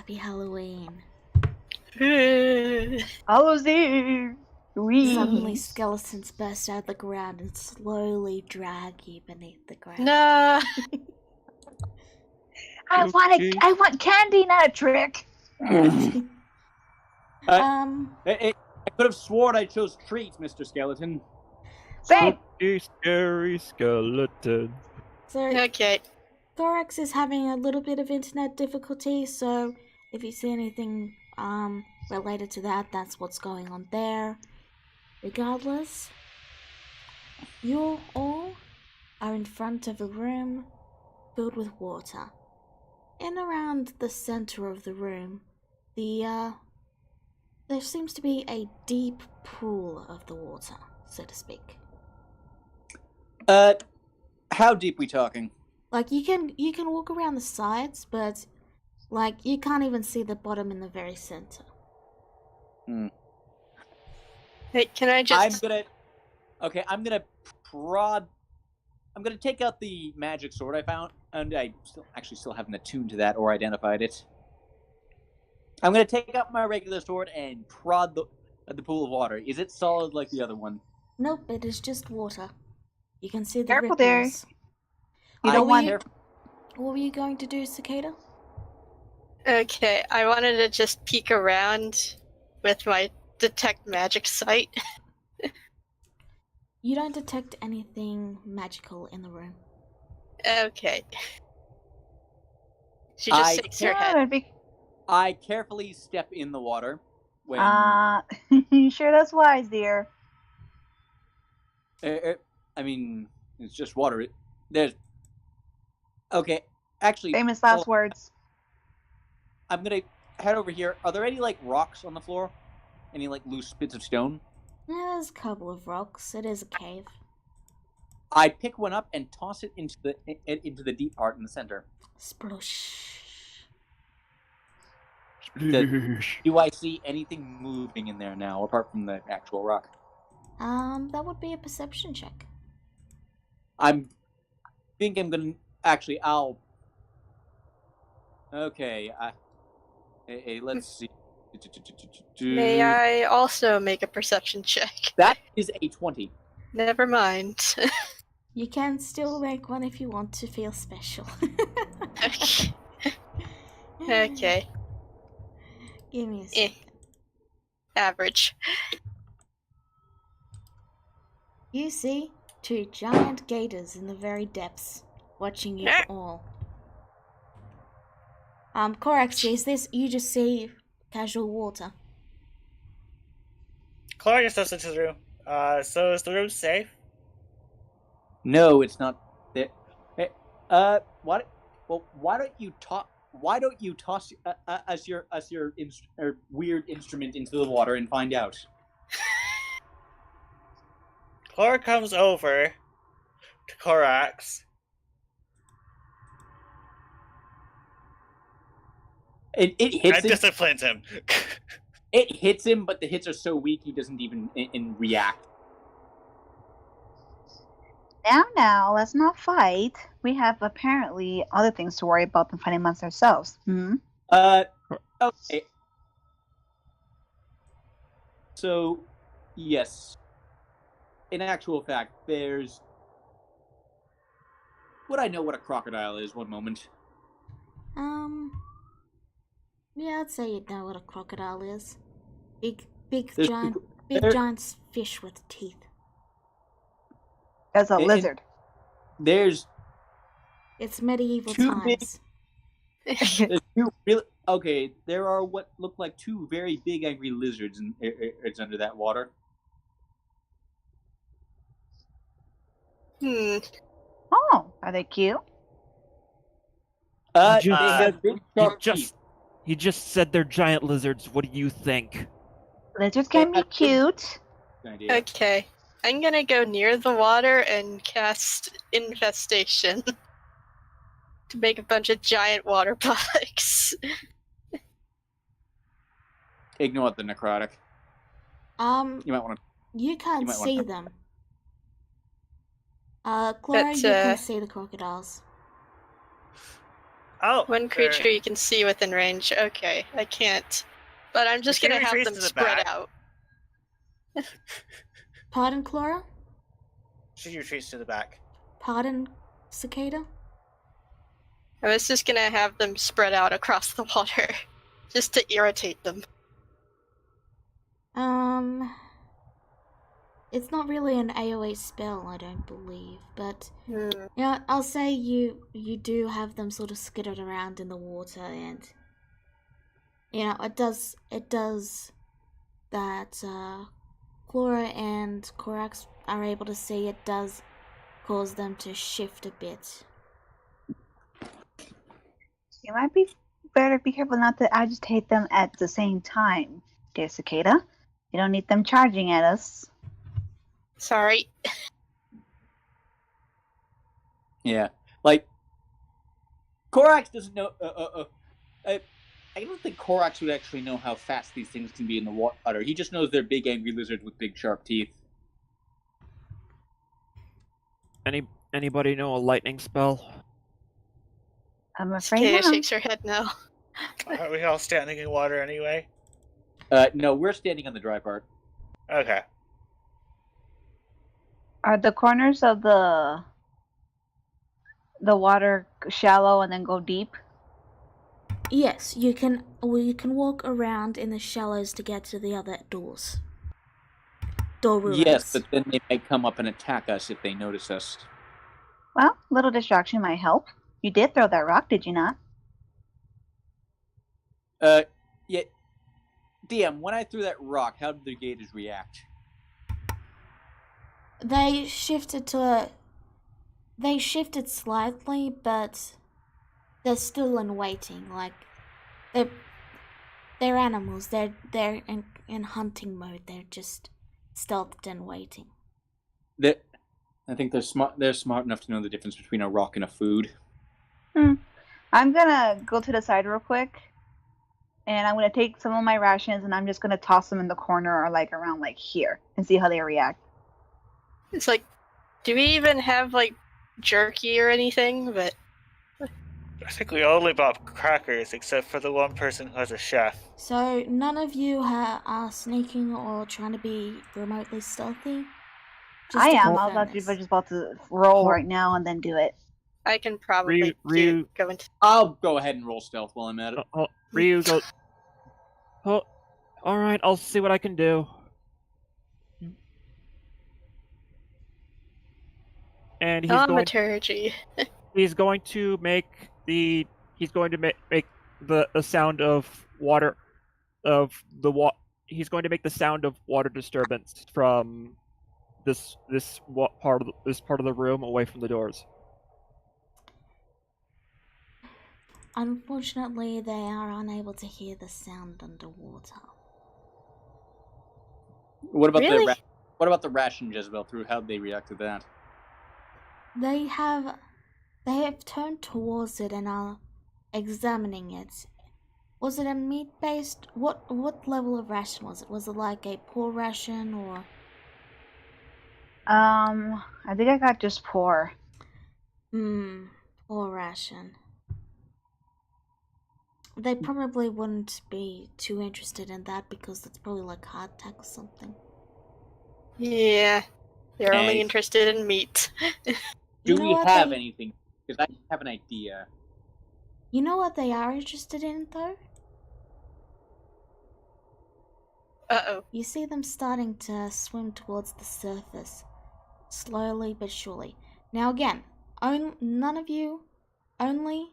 Happy Halloween. Hallows Eve! Suddenly skeletons burst out of the ground and slowly drag you beneath the ground. No. I want candy, not a trick! I could have sworn I chose treats, Mr. Skeleton. Same! Scary skeleton. So, Okay. Thorax is having a little bit of internet difficulty, so if you see anything related to that, that's what's going on there. Regardless, you all are in front of a room filled with water. In around the center of the room, there seems to be a deep pool of the water, so to speak. How deep we talking? Like, you can walk around the sides, but, like, you can't even see the bottom in the very center. Hey, can I just... I'm gonna take out the magic sword I found, and I still haven't attuned to that or identified it. I'm gonna take out my regular sword and prod the pool of water. Is it solid like the other one? Nope, it is just water. You can see the Careful ripples. You don't want it. What were you going to do, Cicada? Okay, I wanted to just peek around with my detect magic sight. You don't detect anything magical in the room. Okay. She just shakes her head. I carefully step in the water. When... you sure that's wise, dear? I mean, it's just water. There's... Okay, actually... Famous last words. I'm gonna head over here. Are there any, like, rocks on the floor? Any, like, loose bits of stone? There's a couple of rocks. It is a cave. I pick one up and toss it into the deep part in the center. Splosh. Do I see anything moving in there now, apart from the actual rock? That would be a perception check. I'm gonna... Actually, I'll... Okay, hey, let's see. May I also make a perception check? That is a 20. Never mind. You can still make one if you want to feel special. Okay. Okay. Give me a second. Average. You see 2 giant gators in the very depths, watching you all. Corax, is this, you just see casual water? Clara just steps into the room. So is the room safe? No, it's not. There. Hey, what? Well, why don't you toss us your weird instrument into the water and find out? Clara comes over to Corax. It hits him. Disciplines him. It hits him, but the hits are so weak he doesn't even react. Now, let's not fight. We have apparently other things to worry about than fighting amongst ourselves. Okay. So, yes. In actual fact, there's... Would I know what a crocodile is? One moment. Yeah, I'd say you'd know what a crocodile is. Big There's giant fish with teeth. As a lizard. There's... It's medieval Two times. There's two really... Okay, there are what look like 2 very big angry lizards it's under that water. Oh, are they cute? They have big sharp teeth. He just said they're giant lizards. What do you think? Lizards can be cute. Okay. I'm gonna go near the water and cast Infestation to make a bunch of giant water bugs. Ignore the necrotic. You might want to... You can't see them. Clara, you can see the crocodiles. Oh, One creature you can see within range. Okay, I can't. But I'm just Can gonna you have retreat them to the spread back? out. Pardon, Clara? She retreats to the back. Pardon, Cicada? I was just gonna have them spread out across the water. Just to irritate them. It's not really an AoE spell, I don't believe, but Hmm. I'll say you do have them sort of skittered around in the water, and it does that Chlora and Korax are able to see. It does cause them to shift a bit. You might be better be careful not to agitate them at the same time, dear Cicada. You don't need them charging at us. Sorry. Yeah, like Korax doesn't know. I don't think Korax would actually know how fast these things can be in the water. He just knows they're big, angry lizards with big, sharp teeth. Anybody know a lightning spell? I'm afraid Cicada not. shakes her head no. Aren't we all standing in water anyway? No, we're standing on the dry part. Okay. Are the corners of the water shallow and then go deep? Yes, you can walk around in the shallows to get to the other doors. Door rulers. Yes, but then they might come up and attack us if they notice us. Well, a little distraction might help. You did throw that rock, did you not? Yeah. DM, when I threw that rock, how did the gators react? They shifted slightly, but they're still in waiting. Like they're animals. They're in hunting mode. They're just stealthed and waiting. I think they're smart. They're smart enough to know the difference between a rock and a food. I'm gonna go to the side real quick, and I'm gonna take some of my rations, and I'm just gonna toss them in the corner or like around like here, and see how they react. It's like, do we even have like jerky or anything? But I think we only bought crackers except for the one person who has a chef. So none of you are sneaking or trying to be remotely stealthy. I to am. confirm I was this. just about to roll right now and then do it. I can probably Ryu- go into. I'll go ahead and roll stealth while I'm at it. Ryu goes. Oh, all right. I'll see what I can do. And Thaumaturgy. he's going to make the sound of water he's going to make the sound of water disturbance from this part of the room away from the doors. Unfortunately, they are unable to hear the sound underwater. What about Really? the ration Jezebel threw? How'd they react to that? They have turned towards it and are examining it. Was it a meat-based? What level of ration was it? Was it like a poor ration or? I think I got just poor. Poor ration. They probably wouldn't be too interested in that because it's probably like hardtack or something. Yeah, they're only Hey. interested in meat. Do You know we what have they- anything? Because I have an idea. You know what they are interested in, though? Uh-oh. You see them starting to swim towards the surface, slowly but surely. Now again, none of you, only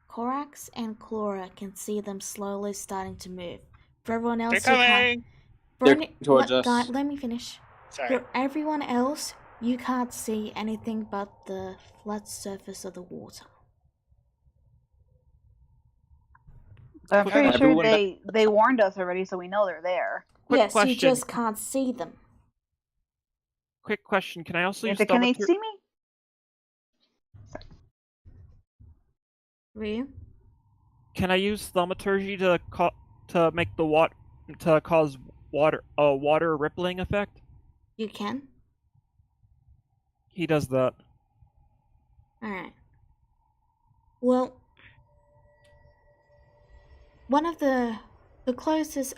Korax and Chlora can see them slowly starting to move. For everyone else, They're you can't. coming! They're towards us. God, let me finish. Sorry. For everyone else, you can't see anything but the flat surface of the water. But I'm pretty sure Everyone- they warned us already, so we know they're there. Quick Yes, question. you just can't see them. Quick question. Can I also use Can they thaumaturgy? see me? Ryu? Can I use thaumaturgy to make the to cause water rippling effect? You can? He does that. Alright. Well, one of the closest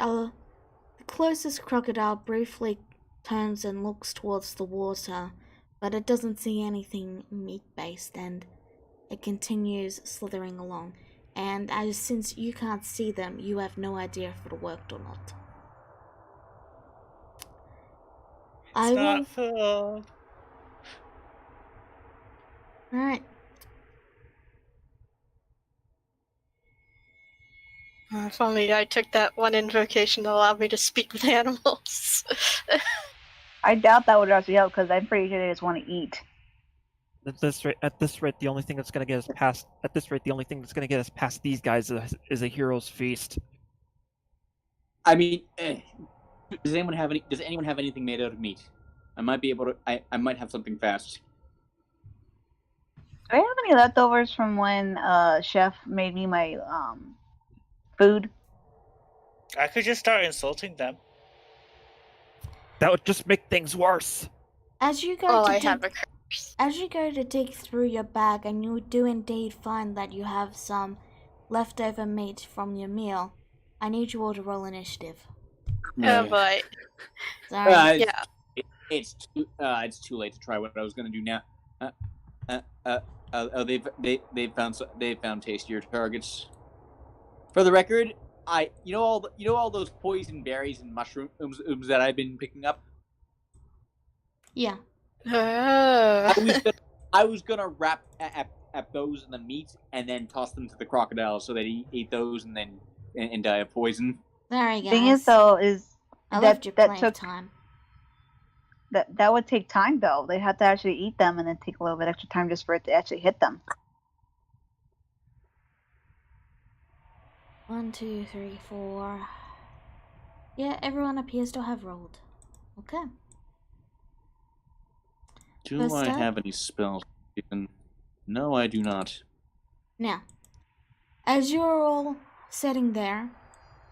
crocodile briefly turns and looks towards the water, but it doesn't see anything meat-based, and it continues slithering along. And since you can't see them, you have no idea if it worked or not. It's not full. Alright. If only I took that one invocation to allow me to speak with animals. I doubt that would actually help because I'm pretty sure they just want to eat. At this rate, the only thing that's gonna get us past. At this rate, the only thing that's gonna get us past these guys is a hero's feast. I mean, does anyone have anything made out of meat? I might be able to. I might have something fast. Do I have any leftovers from when Chef made me my food? I could just start insulting them. That would just make things worse. As you go Oh, to I dig, have a curse. as you go to dig through your bag, and you do indeed find that you have some leftover meat from your meal, I need you all to roll initiative. Oh boy. Sorry. Yeah. It's too late to try what I was gonna do now. They've found tastier targets. For the record, all those poison berries and mushrooms that I've been picking up. Yeah. I was gonna wrap at those in the meat and then toss them to the crocodile so that he ate those and then die of poison. Sorry, guys. Thing is, though, is I that left you plenty took of time. that would take time though. They had to actually eat them and then take a little bit extra time just for it to actually hit them. 1, 2, 3, 4. Yeah, everyone appears to have rolled. Okay. Do First I up? have any spells? No, I do not. Now, as you're all sitting there,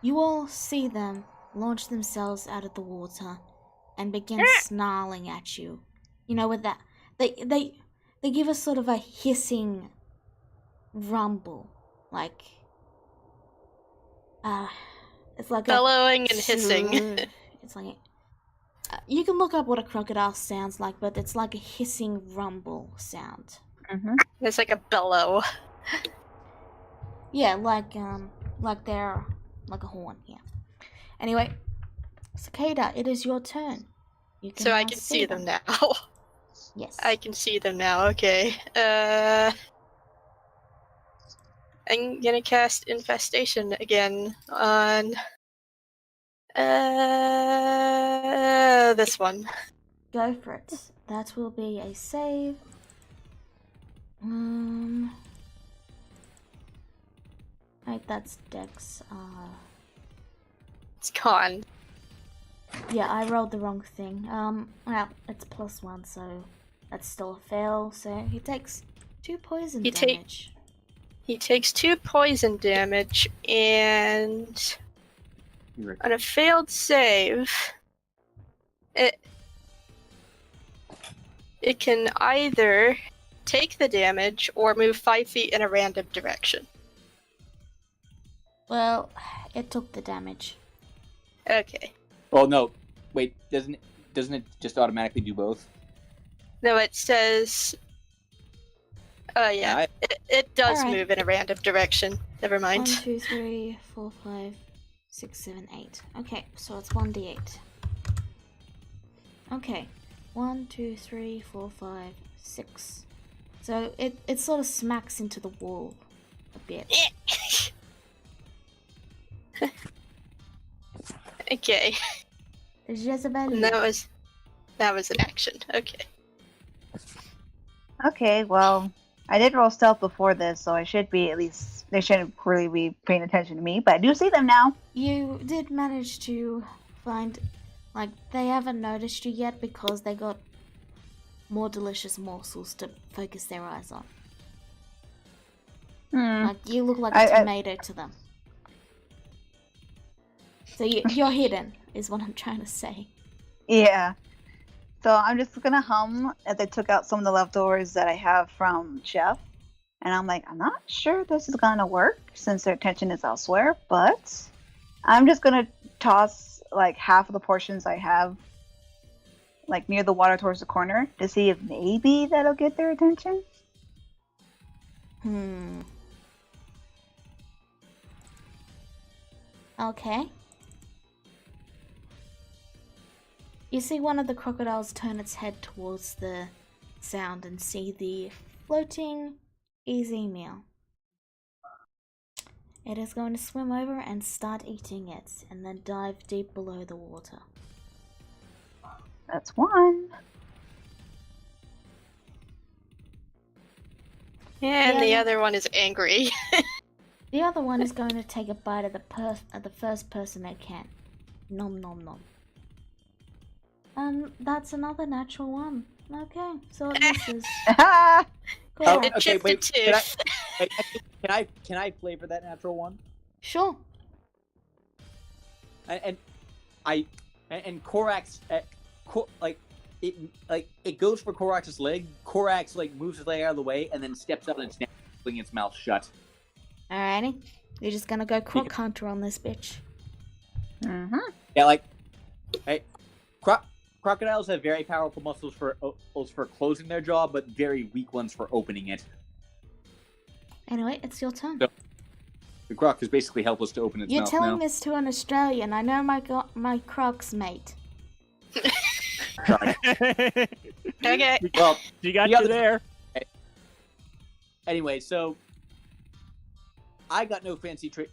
you all see them launch themselves out of the water and begin snarling at you. You know, with that, they give a sort of a hissing rumble, like it's like Bellowing and hissing. It's like you can look up what a crocodile sounds like, but it's like a hissing rumble sound. Mm-hmm. It's like a bellow. Yeah, like they're like a horn. Yeah. Anyway, Cicada, it is your turn. You So I now can see them now. Yes. I can see them now, okay. I'm gonna cast Infestation again on this one. Go for it. That will be a save. Right, that's Dex. It's con. Yeah, I rolled the wrong thing. Well, it's +1, so that's still a fail. So he takes 2 poison damage. He takes 2 poison damage, and on a failed save, it can either take the damage or move 5 feet in a random direction. Well, it took the damage. Okay. Oh no! Wait, doesn't it just automatically do both? No, it says. Oh yeah, it does Alright. move in a random direction. Never 1, mind. 2, 3, 4, 5, 6, 7, 8. Okay, so it's 1d8. Okay, 1, 2, 3, 4, 5, 6. So it sort of smacks into the wall a bit. Okay. Jezebel. And that was an action. Okay. Okay, well, I did roll stealth before this, so I should be at least. They shouldn't really be paying attention to me, but I do see them now. You did manage to find, like, they haven't noticed you yet because they got more delicious morsels to focus their eyes on. Like, you look like a tomato to them. So you're hidden, is what I'm trying to say. Yeah. So I'm just gonna hum as I took out some of the leftovers that I have from Chef, And I'm like, I'm not sure this is gonna work since their attention is elsewhere, but I'm just gonna toss like half of the portions I have like near the water towards the corner to see if maybe that'll get their attention. Okay. You see one of the crocodiles turn its head towards the sound and see the floating easy meal. It is going to swim over and start eating it, and then dive deep below the water. That's one. And the Yeah. other one is angry. The other one is going to take a bite of the first person they can. Nom nom nom. That's another natural one. Okay, so it misses. Cool. It okay, chipped a wait. tooth. Can I flavor that natural one? Sure. And Korax, it goes for Korax's leg. Korax moves his leg out of the way and then steps up and snaps its mouth shut. Alrighty. You're just gonna go croc hunter on this bitch. Mm-hmm. Yeah, hey, crocodiles have very powerful muscles for closing their jaw, but very weak ones for opening it. Anyway, it's your turn. So, the croc is basically helpless to open its You're mouth telling now. this to an Australian. I know my croc's mate. Sorry. Okay. Well, She got the you other- there. Anyway, so I got no fancy trick.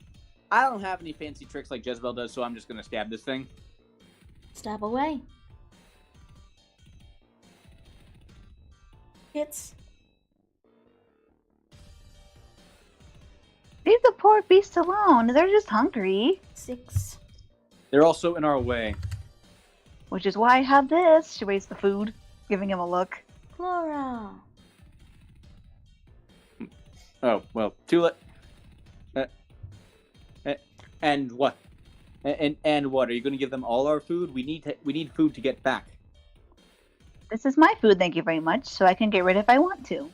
I don't have any fancy tricks like Jezebel does, so I'm just gonna stab this thing. Stab away. Hits. Leave the poor beasts alone. They're just hungry. 6. They're also in our way. Which is why I have this. She wastes the food, giving him a look. Flora. Oh well, too late. And what? And what? Are you going to give them all our food? We need food to get back. This is my food, thank you very much, so I can get rid if I want to.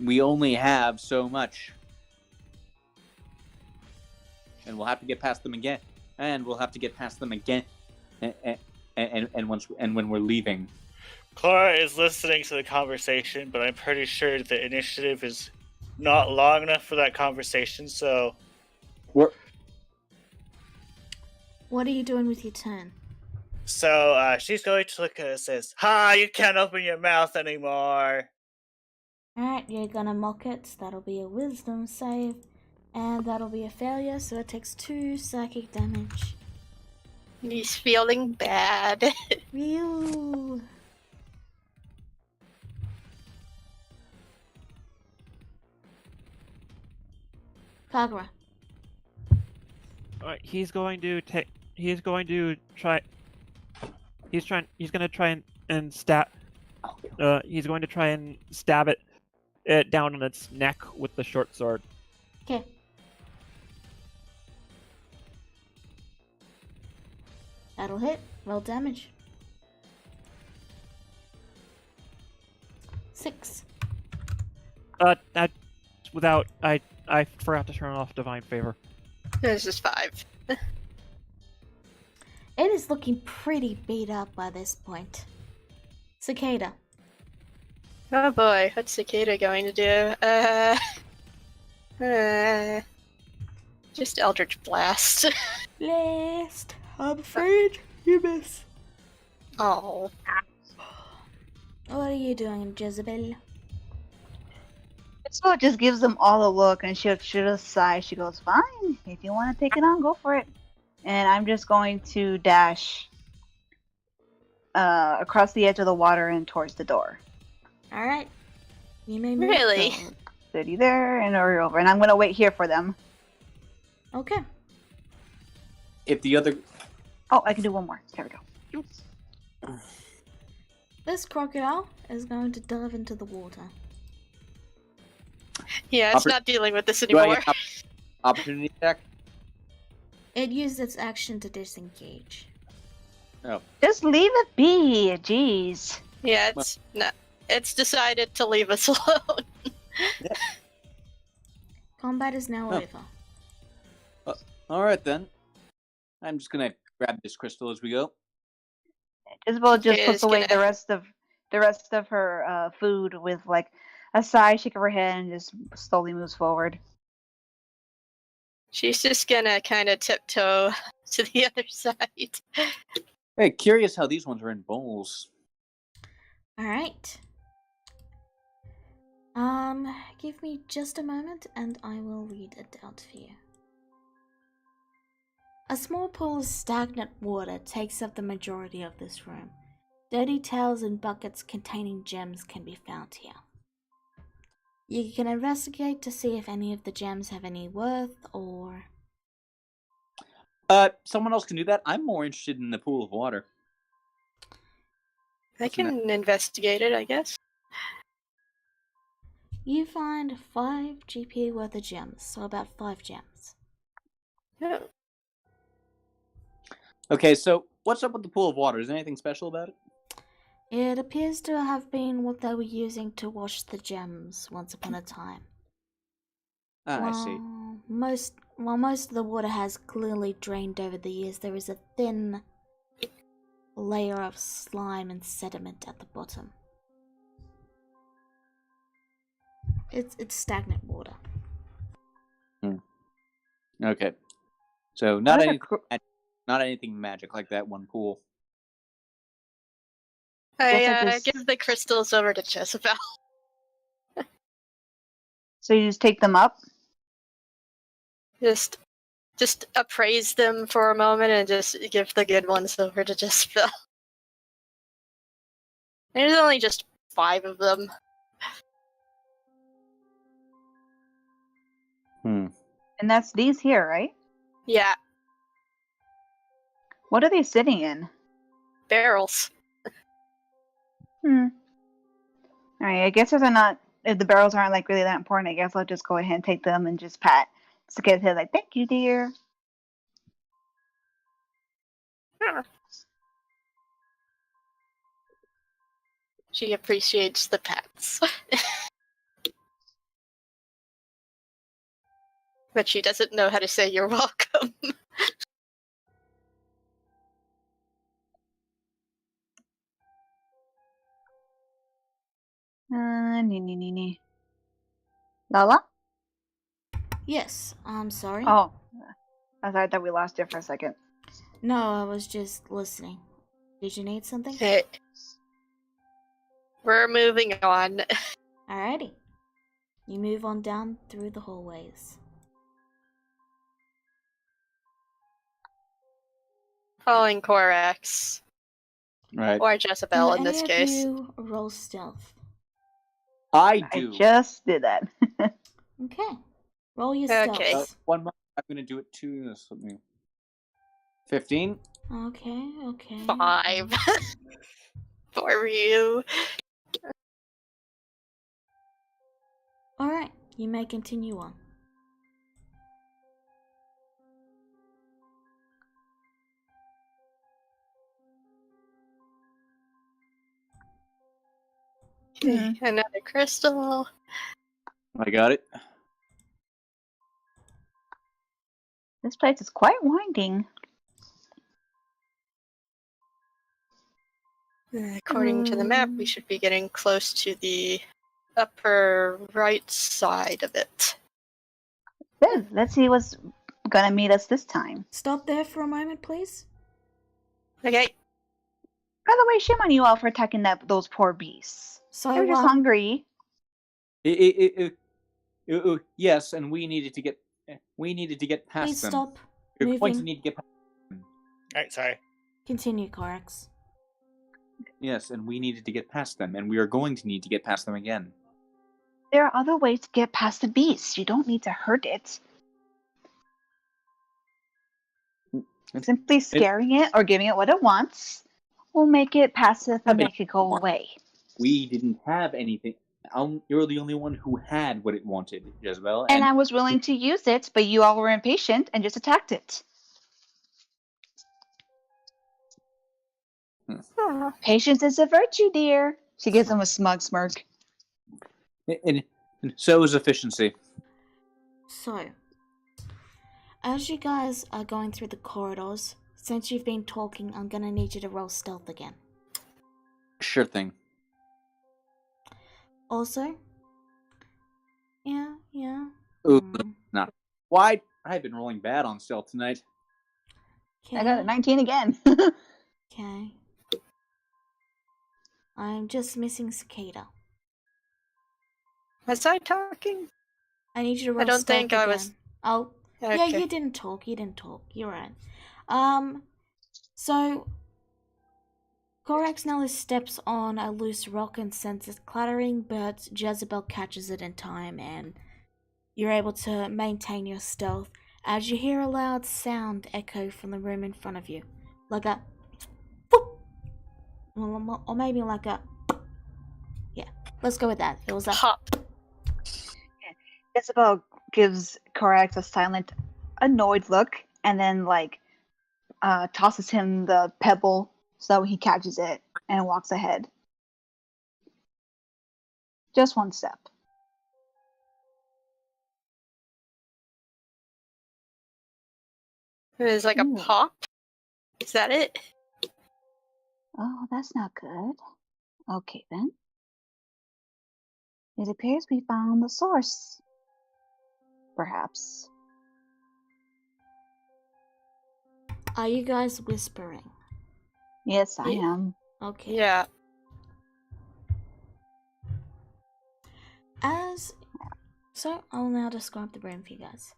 We only have so much, and we'll have to get past them again. And we'll have to get past them again. And when we're leaving. Clara is listening to the conversation, but I'm pretty sure the initiative is not long enough for that conversation, so... What are you doing with your turn? So, she's going to look at it and says, "Ha, you can't open your mouth anymore." Alright, you're gonna mock it. That'll be a wisdom save. And that'll be a failure, so it takes 2 psychic damage. He's feeling bad. Phew. Kagura. Alright, he's going to try and stab. He's going to try and stab it down on its neck with the short sword. Okay. That'll hit. Roll damage. 6. That without I forgot to turn off divine favor. This is 5. It is looking pretty beat up by this point. Cicada. Oh boy, what's Cicada going to do? Just Eldritch Blast. Last. I'm afraid you miss. Oh. What are you doing, Jezebel? So it just gives them all a look, and she'll just sigh. She goes, "Fine, if you want to take it on, go for it." And I'm just going to dash across the edge of the water and towards the door. Alright. You may move. Really? forward. Steady there and over, and I'm going to wait here for them. Okay. If the other, Oh, I can do one more. There we go. This crocodile is going to dive into the water. Yeah, it's not dealing with this do I anymore. have opportunity attack? It used its action to disengage. Oh, Just leave it be. Jeez. Yeah, it's decided to leave us alone. Combat is now Oh. over. Alright then. I'm just gonna grab this crystal as we go. Isabel just Okay, puts it's away gonna- the rest of her food with like a sigh, shake of her head, and just slowly moves forward. She's just gonna kind of tiptoe to the other side. Hey, curious how these ones are in bowls. Alright. Give me just a moment and I will read it out for you. A small pool of stagnant water takes up the majority of this room. Dirty towels and buckets containing gems can be found here. You can investigate to see if any of the gems have any worth or... Someone else can do that. I'm more interested in the pool of water. I What's in can investigate it, I guess. You find 5 GP worth of gems, so about 5 gems. Oh. Okay, so what's up with the pool of water? Is there anything special about it? It appears to have been what they were using to wash the gems once upon a time. I see. Most of the water has clearly drained over the years. There is a thin layer of slime and sediment at the bottom. It's stagnant water. Okay. So not What are anything, not anything magic like that one pool. Guess I I just- give the crystals over to Jezebel. So you just take them up. Just appraise them for a moment and just give the good ones over to Jezebel. There's only just 5 of them. And that's these here, right? Yeah, What are they sitting in? barrels. Alright, I guess if the barrels aren't like really that important, I guess I'll just go ahead and take them and just pat Saka's head like, thank you, dear. She appreciates the pets. But she doesn't know how to say you're welcome. Nee. Lala? Yes, I'm sorry. Oh, I thought we lost it for a second. No, I was just listening. Did you need something? Okay. We're moving on. Alrighty. You move on down through the hallways. Calling Corax. Right. Or Jezebel Can in this any case. of you roll stealth? I do. I just did that. Okay. Roll your Okay. stealth. 1 month. I'm gonna do it too. This with me. 15. Okay. 5. For you. Alright, you may continue on. Okay, another crystal. I got it. This place is quite winding. According to the map, we should be getting close to the upper right side of it. Good. Let's see what's gonna meet us this time. Stop there for a moment, please. Okay. By the way, shame on you all for attacking those poor beasts. So, They're just hungry. Yes, and we needed to get past please them. stop You're going to moving. need to get past them. Alright, sorry. Continue, Corax. Yes, and we needed to get past them, and we are going to need to get past them again. There are other ways to get past the beast. You don't need to hurt it. Simply scaring it or giving it what it wants will make it passive and make it go away. We didn't have anything. You're the only one who had what it wanted, Jezebel. And I was willing to use it, but you all were impatient and just attacked it. Patience is a virtue, dear. She gives him a smug smirk. And And so is efficiency. So, as you guys are going through the corridors, since you've been talking, I'm gonna need you to roll stealth again. Sure thing. Also, yeah. Ooh, Hmm. not. Why? I've been rolling bad on stealth tonight. Okay. I got a 19 again. Okay. I'm just missing Cicada. Was I talking? I need you to roll I don't stealth think I again. was. Oh, yeah, Okay. you didn't talk. You're right. So Korax now steps on a loose rock and senses clattering, but Jezebel catches it in time, and you're able to maintain your stealth as you hear a loud sound echo from the room in front of you, like a whoop, or maybe like a yeah. Let's go with that. It was a Pop. Isabel gives Korax a silent, annoyed look, and then tosses him the pebble so he catches it and walks ahead. Just one step. It was like a Ooh. pop. Is that it? Oh, that's not good. Okay then. It appears we found the source. Perhaps. Are you guys whispering? Yes, I Yeah. am. Okay. Yeah. So I'll now describe the room for you guys.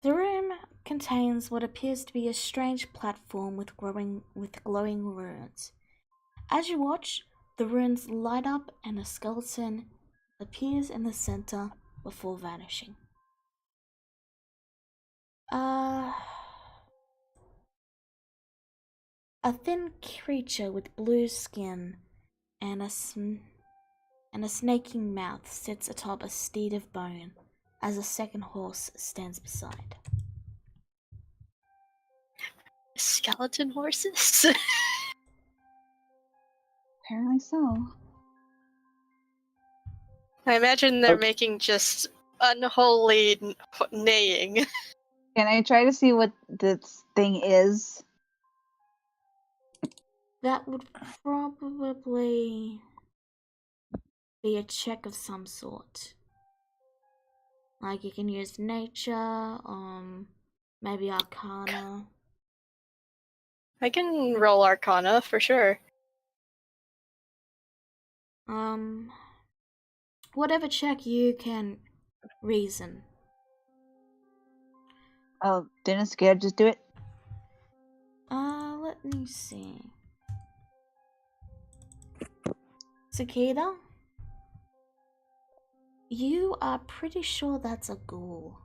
The room contains what appears to be a strange platform with glowing runes. As you watch, the runes light up and a skeleton appears in the center before vanishing. A thin creature with blue skin and a snaking mouth sits atop a steed of bone as a second horse stands beside. Skeleton horses? Apparently so. I imagine they're Okay. making just unholy neighing. Can I try to see what this thing is? That would probably be a check of some sort. Like you can use nature, maybe arcana. I can roll Arcana for sure. Whatever check you can reason. Oh, didn't Scared just do it? Let me see. Cicada? You are pretty sure that's a ghoul.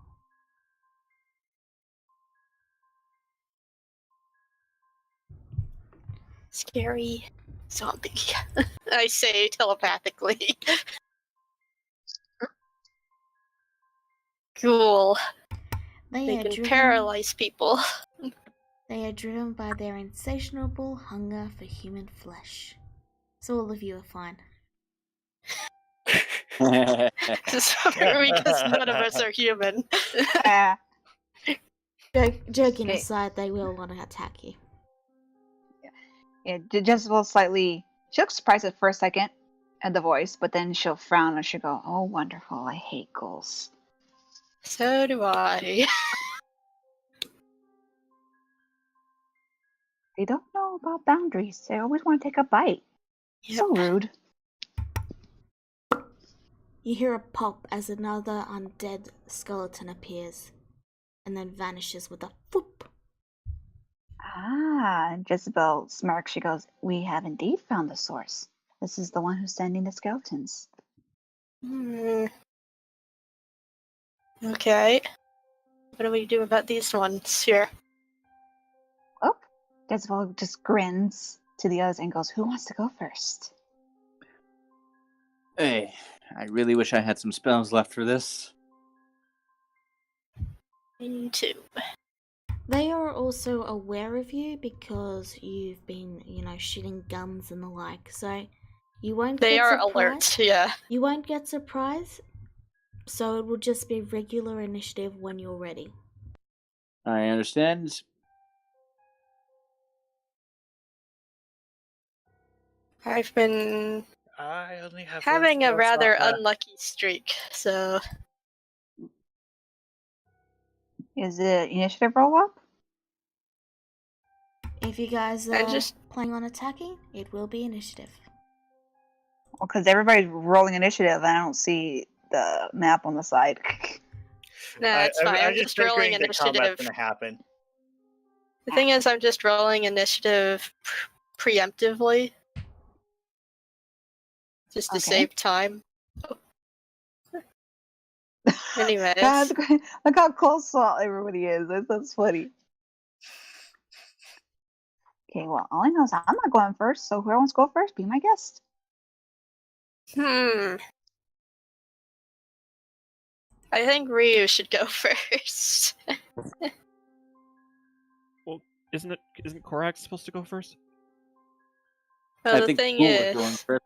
Scary zombie. I say telepathically. Cool. They can paralyze people. They are driven by their insatiable hunger for human flesh. So all of you are fine. Because none of us are human. Ah, Joking Okay. aside, they will want to attack you. yeah, Jezebel slightly. She looks surprised for a second at the voice, but then she'll frown and she'll go, "Oh, wonderful! I hate ghouls." So do I. They don't know about boundaries. They always want to take a bite. Yep. So rude. You hear a pop as another undead skeleton appears, and then vanishes with a whoop. Ah, Jezebel smirks. She goes, "We have indeed found the source. This is the one who's sending the skeletons." Hmm. Okay. What do we do about these ones here? Oh, Jezebel just grins to the others and goes, "Who wants to go first?" Hey, I really wish I had some spells left for this. Me too. They are also aware of you because you've been, shooting guns and the like, so you won't They get are surprised. alert, yeah. You won't get surprised So it will just be regular initiative when you're ready. I understand. I've been I only have having one a spell rather slot left. unlucky streak, so Is it initiative roll up? If you guys I'm are just planning on attacking, it will be initiative. Well, because everybody's rolling initiative, and I don't see the map on the side. nah, it's fine. I'm just rolling figuring that combat's initiative. gonna happen. The thing is, I'm just rolling initiative preemptively, just to Okay. save time. Anyways, God, look how close everybody is. That's funny. Okay, well, all I know is I'm not going first, so whoever wants to go first, be my guest. I think Ryu should go first. Well, isn't Korak supposed to go first? Well, I the think thing School is going is, first.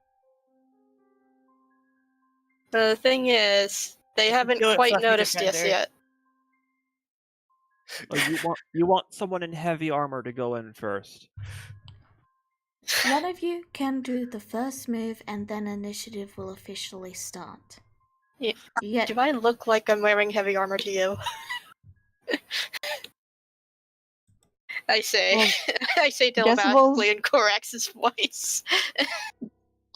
they haven't Do it, quite Fluffy noticed us Defender. yet. Oh, you want someone in heavy armor to go in first. One of you can do the first move, and then initiative will officially start. Yeah. You get Do I look like I'm wearing heavy armor to you? I say, Well, I say telepathically in Corax's voice.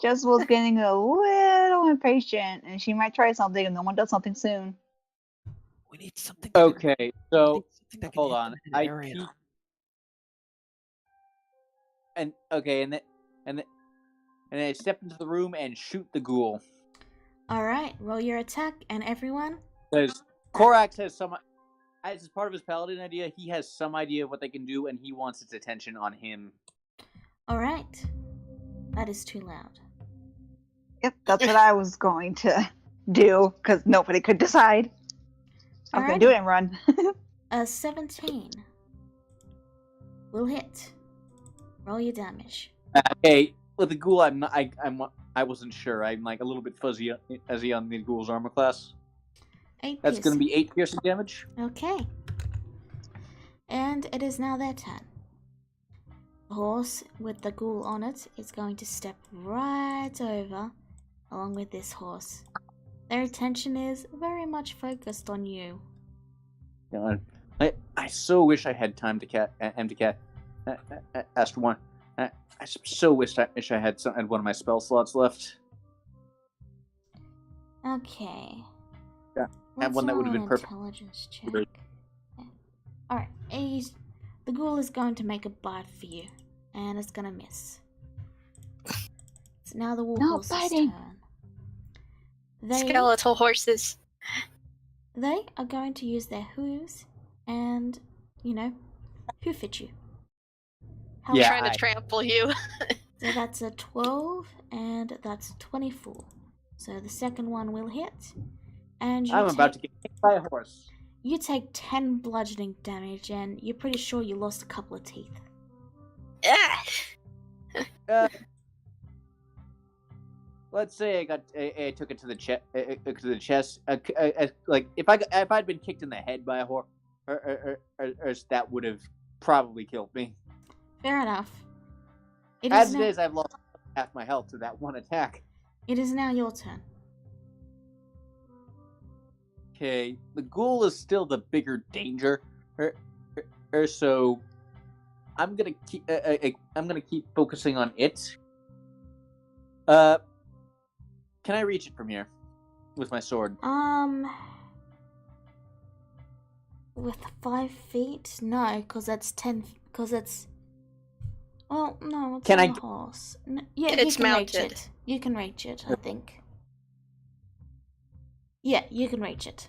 Jezebel's getting a little impatient, and she might try something, and no one does something soon. We need something. Okay, so something that can hold hit on. them in an area. Peek, and okay, and then I step into the room and shoot the ghoul. Alright, roll your attack, and everyone. Because Korax has some, as part of his paladin idea, he has some idea of what they can do, and he wants its attention on him. Alright. That is too loud. Yep, that's what I was going to do, because nobody could decide. I was going to do it and run. A 17 will hit. Roll your damage. Okay, with the ghoul, I wasn't sure. I'm like a little bit fuzzy on the ghoul's armor class. 8 That's going to piercing. be 8 piercing damage. Okay. And it is now their turn. The horse with the ghoul on it is going to step right over, along with this horse. Their attention is very much focused on you. God, I so wish I had time to ask one. I so wish I had one of my spell slots left. Okay. Yeah, Let's one that would have roll been an perfect. intelligence check. Yeah. Alright, the ghoul is going to make a bite for you, and it's going to miss. It's now the warhorse's biting. turn. Skeletal horses. They are going to use their hooves and, hoof at you. I'm Yeah, trying to trample you. So that's a 12 and that's a 24. So the second one will hit. And I'm about to get hit by a horse. You take 10 bludgeoning damage, and you're pretty sure you lost a couple of teeth. Let's say I took it to the chest. Like if I'd been kicked in the head by a horse, or that would have probably killed me. Fair enough. As it is, I've lost half my health to that one attack. It is now your turn. Okay, the ghoul is still the bigger danger, so I'm gonna keep focusing on it. Can I reach it from here with my sword? With 5 feet? No, because that's 10. Because it's. Well, no, it's Can on I- the horse. Yeah, It's you can mounted. reach it. You can reach it, I think. Yeah, you can reach it.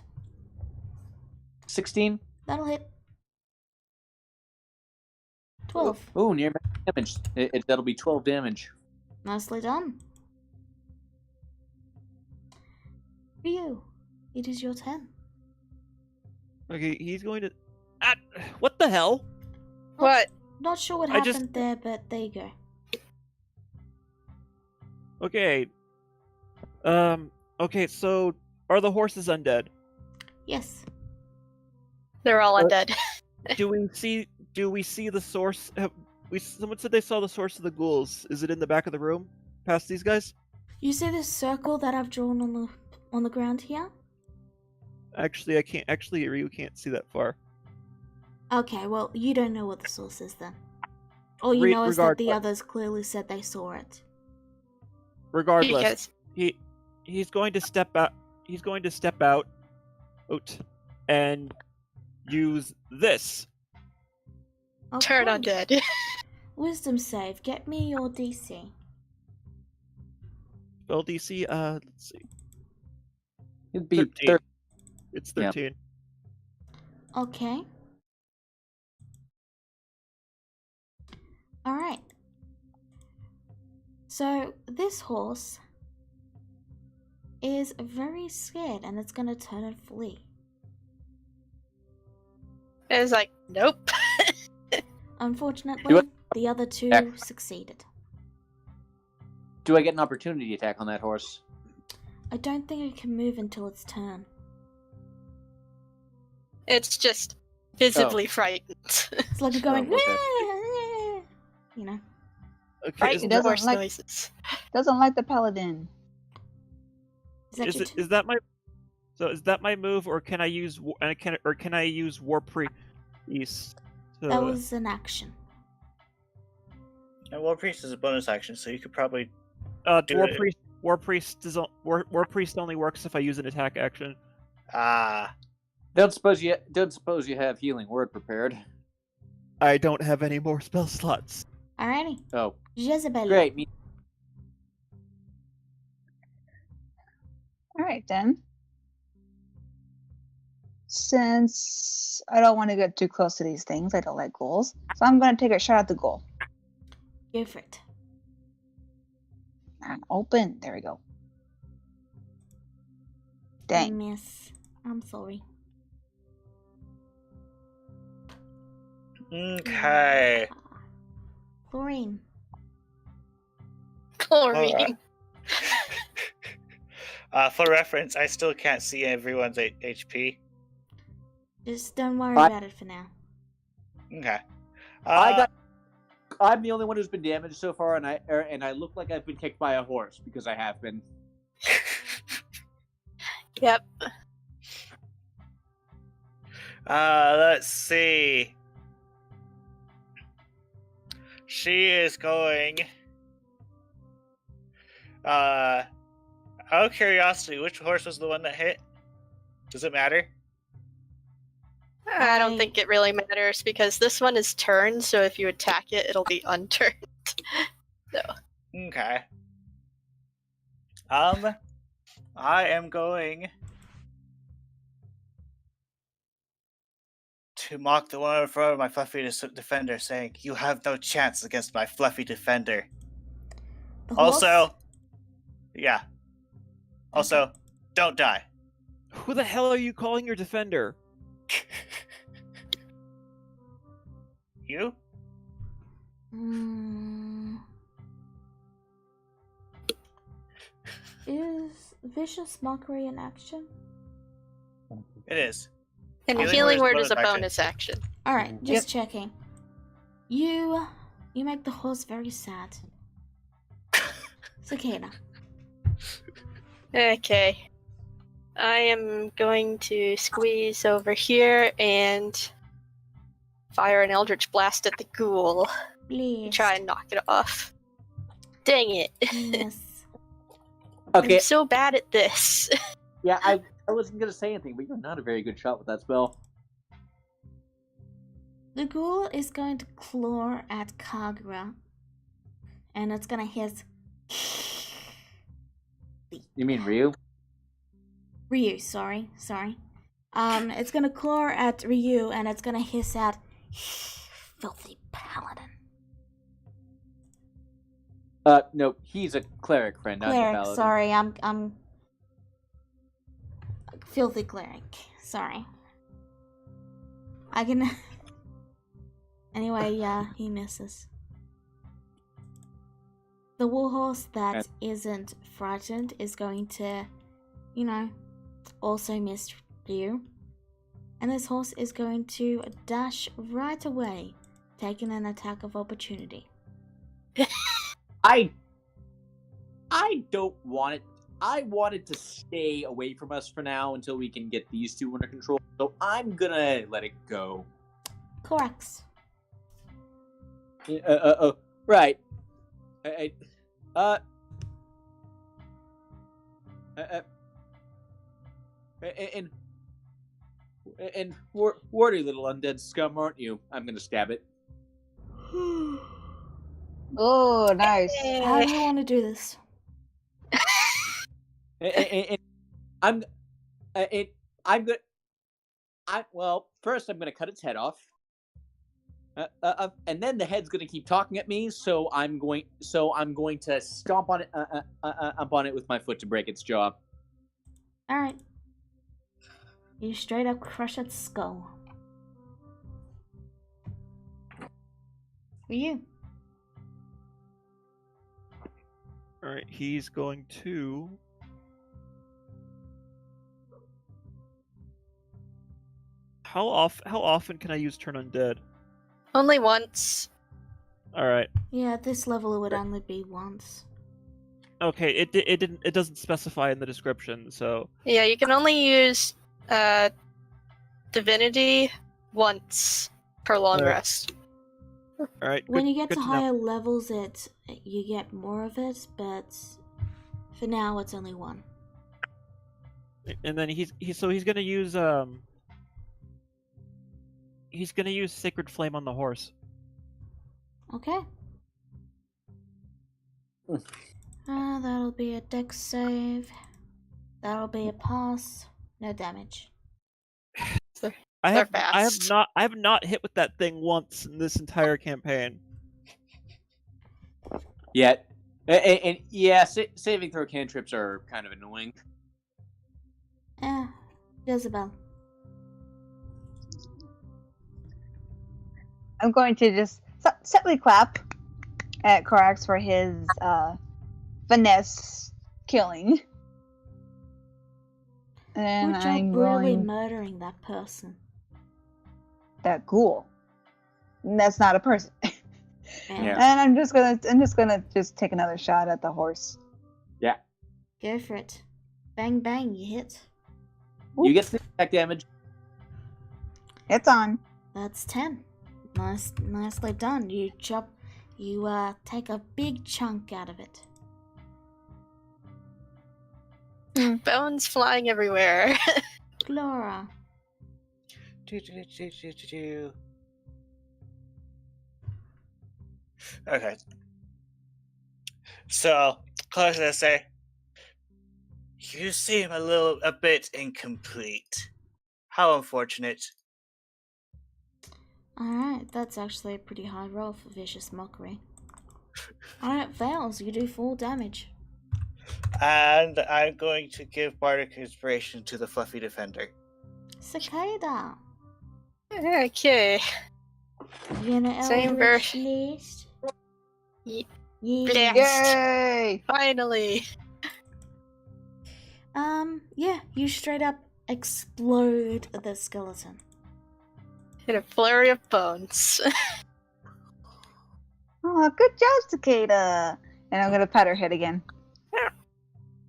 16. That'll hit. 12. Oh, near damage. That'll be 12 damage. Nicely done. Ryu, it is your turn. Okay, he's going to. What the hell? What? Not sure what I just- happened there, but there you go. Okay. Okay, so are the horses undead? Yes. They're all undead. Do we see the source? Someone said they saw the source of the ghouls. Is it in the back of the room, past these guys? You see this circle that I've drawn on the ground here? Actually, I can't. Actually, Ryu can't see that far. Okay, well, you don't know what the source is then. All you know is that the others clearly said they saw it. Regardless, he's going to step out. He's going to step out, and use this. Turn Okay. undead. Wisdom save. Get me your DC. Spell DC. Let's see. It'd be 13. It's 13. Okay. Alright. So, this horse is very scared and it's gonna turn and flee. It's like, nope. Unfortunately, the other two succeeded. Do I get an opportunity attack on that horse? I don't think it can move until its turn. It's just visibly frightened. It's like going, okay. you know. Okay. Frightened doesn't horse like- noises. Doesn't like the paladin. Is that your turn? Is that my? So is that my move, or can I use? Can I use War Priest? That was an action. And War Priest is a bonus action, so you could probably do War it. Priest. War Priest only works if I use an attack action. Don't suppose you have healing word prepared. I don't have any more spell slots. Alrighty. Oh, Jezebel. great. Alright then. Since I don't want to get too close to these things, I don't like ghouls, so I'm going to take a shot at the ghoul. Go for it. And open. There we go. Dang. Miss. I'm sorry. Okay. Chlorine. Chlorine. For reference, I still can't see everyone's HP. Just don't worry about it for now. Okay. I'm the only one who's been damaged so far, and I look like I've been kicked by a horse because I have been. Yep. Let's see. She is going. Out of curiosity, which horse was the one that hit? Does it matter? I don't think it really matters because this one is turned, so if you attack it, it'll be unturned. So. Okay. I am going to mock the one in front of my fluffy defender, saying, "You have no chance against my fluffy defender." The horse? Also, yeah. Also, don't die. Who the hell are you calling your defender? You? Is Vicious Mockery an action? It is. And Healing healing word word is is a bonus bonus action. Alright, just checking. You make the horse very sad. Cicada. Okay. I am going to squeeze over here and fire an Eldritch Blast at the ghoul. Please. Try and knock it off. Dang it. Yes. Okay. I'm so bad at this. Yeah, I wasn't gonna say anything, but you're not a very good shot with that spell. The ghoul is going to claw at Kagura. And it's gonna hiss. You mean Ryu? Ryu, sorry. It's gonna claw at Ryu and it's gonna hiss out, filthy paladin. No, he's a cleric friend, not a Cleric, paladin. sorry, I'm filthy cleric. Sorry. I can. Anyway, yeah, he misses. The warhorse that isn't frightened is going to, also missed you. And this horse is going to dash right away, taking an attack of opportunity. I don't want it. I want it to stay away from us for now until we can get these two under control. So I'm gonna let it go. Correct. Right. And wordy little undead scum, aren't you? I'm gonna stab it. Oh, nice. How do you want to do this? And I'm gonna. Well, first I'm gonna cut its head off. And then the head's gonna keep talking at me, so I'm going to stomp on it, up on it with my foot to break its jaw. All right. You straight up crush its skull. For you. Alright, he's going to... How often can I use Turn Undead? Only once. Alright. Yeah, at this level it would only be once. Okay, it doesn't specify in the description, so... Yeah, you can only use Divinity once per long Alright. rest. Alright, When you get good to know. higher levels, you get more of it, but for now it's only one. And then he's gonna use he's gonna use Sacred Flame on the horse. Okay. That'll be a dex save. That'll be a pass. No damage. I They're have fast. not hit with that thing once in this entire campaign. Yet, and yeah, saving throw cantrips are kind of annoying. Jezebel. I'm going to just subtly clap at Korax for his finesse killing. And Good job I'm brutally going murdering that person. that ghoul. That's not a person. Yeah. And I'm just gonna take another shot at the horse. Yeah. Go for it. Bang bang, you hit. You get sneak attack damage. It's on. That's 10. Nicely done. You take a big chunk out of it. Bones flying everywhere. Glora. Okay. So, close to say, you seem a bit incomplete. How unfortunate. Alright, that's actually a pretty high roll for Vicious Mockery. Alright, fails. You do 4 damage. And I'm going to give Bardic Inspiration to the Fluffy Defender. Cicada. Okay. You gonna Same Eldritch version. Blast? Ye- Yeah. Blast. Yay! Finally. Yeah, you straight up explode the skeleton. In a flurry of bones. Oh, good job, Cicada. And I'm gonna pat her head again.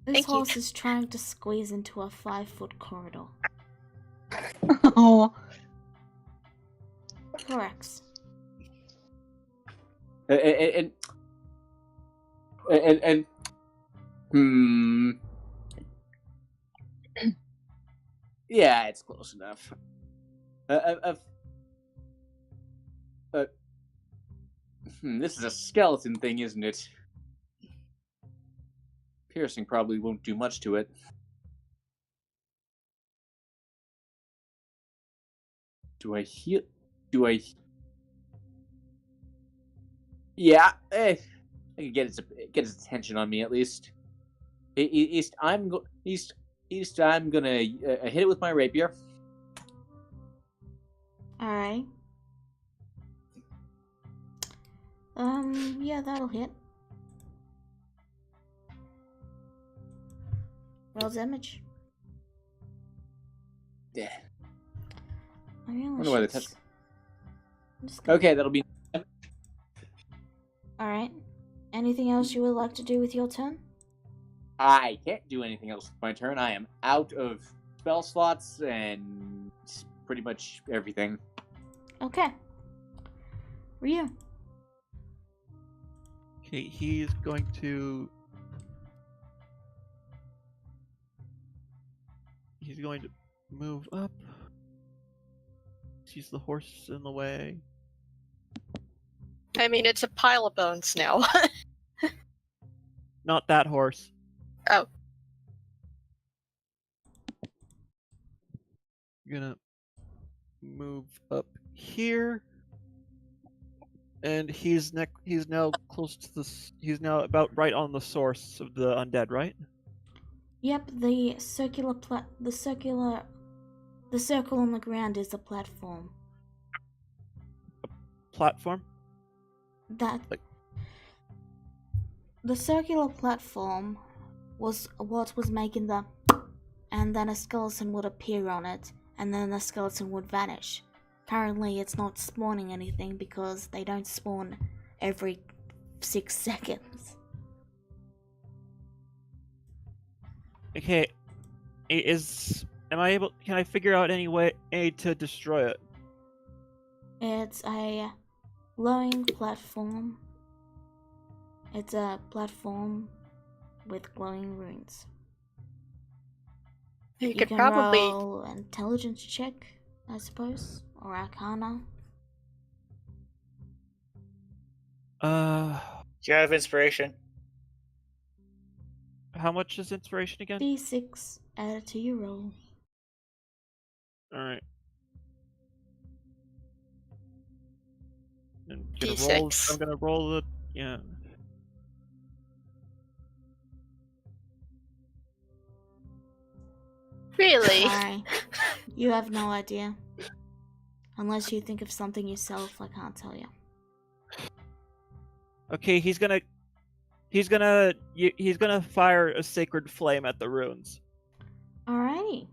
This Thank you. horse is trying to squeeze into a 5-foot corridor. Oh. Correct. And yeah, it's close enough. This is a skeleton thing, isn't it? Piercing probably won't do much to it. Do I heal? Yeah, I can get its attention on me at least. East, I'm gonna hit it with my rapier. Alright. Yeah, that'll hit. Roll damage. Yeah. I really Wonder why they should touched s- I'm just gonna- Okay, that'll be. Alright. Anything else you would like to do with your turn? I can't do anything else with my turn. I am out of spell slots and pretty much everything. Okay. Ryu. Okay, he's going to. He's going to move up. Sees the horse in the way. I mean, it's a pile of bones now. Not that horse. Oh. Gonna move up here. And he's now close to this. He's now about right on the source of the undead, right? Yep, the circle on the ground is a platform. Platform. That Like- the circular platform was what was making the, and then a skeleton would appear on it, and then the skeleton would vanish. Currently, it's not spawning anything because they don't spawn every 6 seconds. Okay, am I able? Can I figure out any way to destroy it? It's a glowing platform. It's a platform with glowing runes. You You could can probably. roll an intelligence check, I suppose, or Arcana. Do you have inspiration? How much is inspiration again? D6 added to your roll. All right. I'm gonna roll. D6. I'm gonna roll the yeah. Really? Sorry, you have no idea. Unless you think of something yourself, I can't tell you. Okay, he's gonna fire a sacred flame at the runes. Alrighty.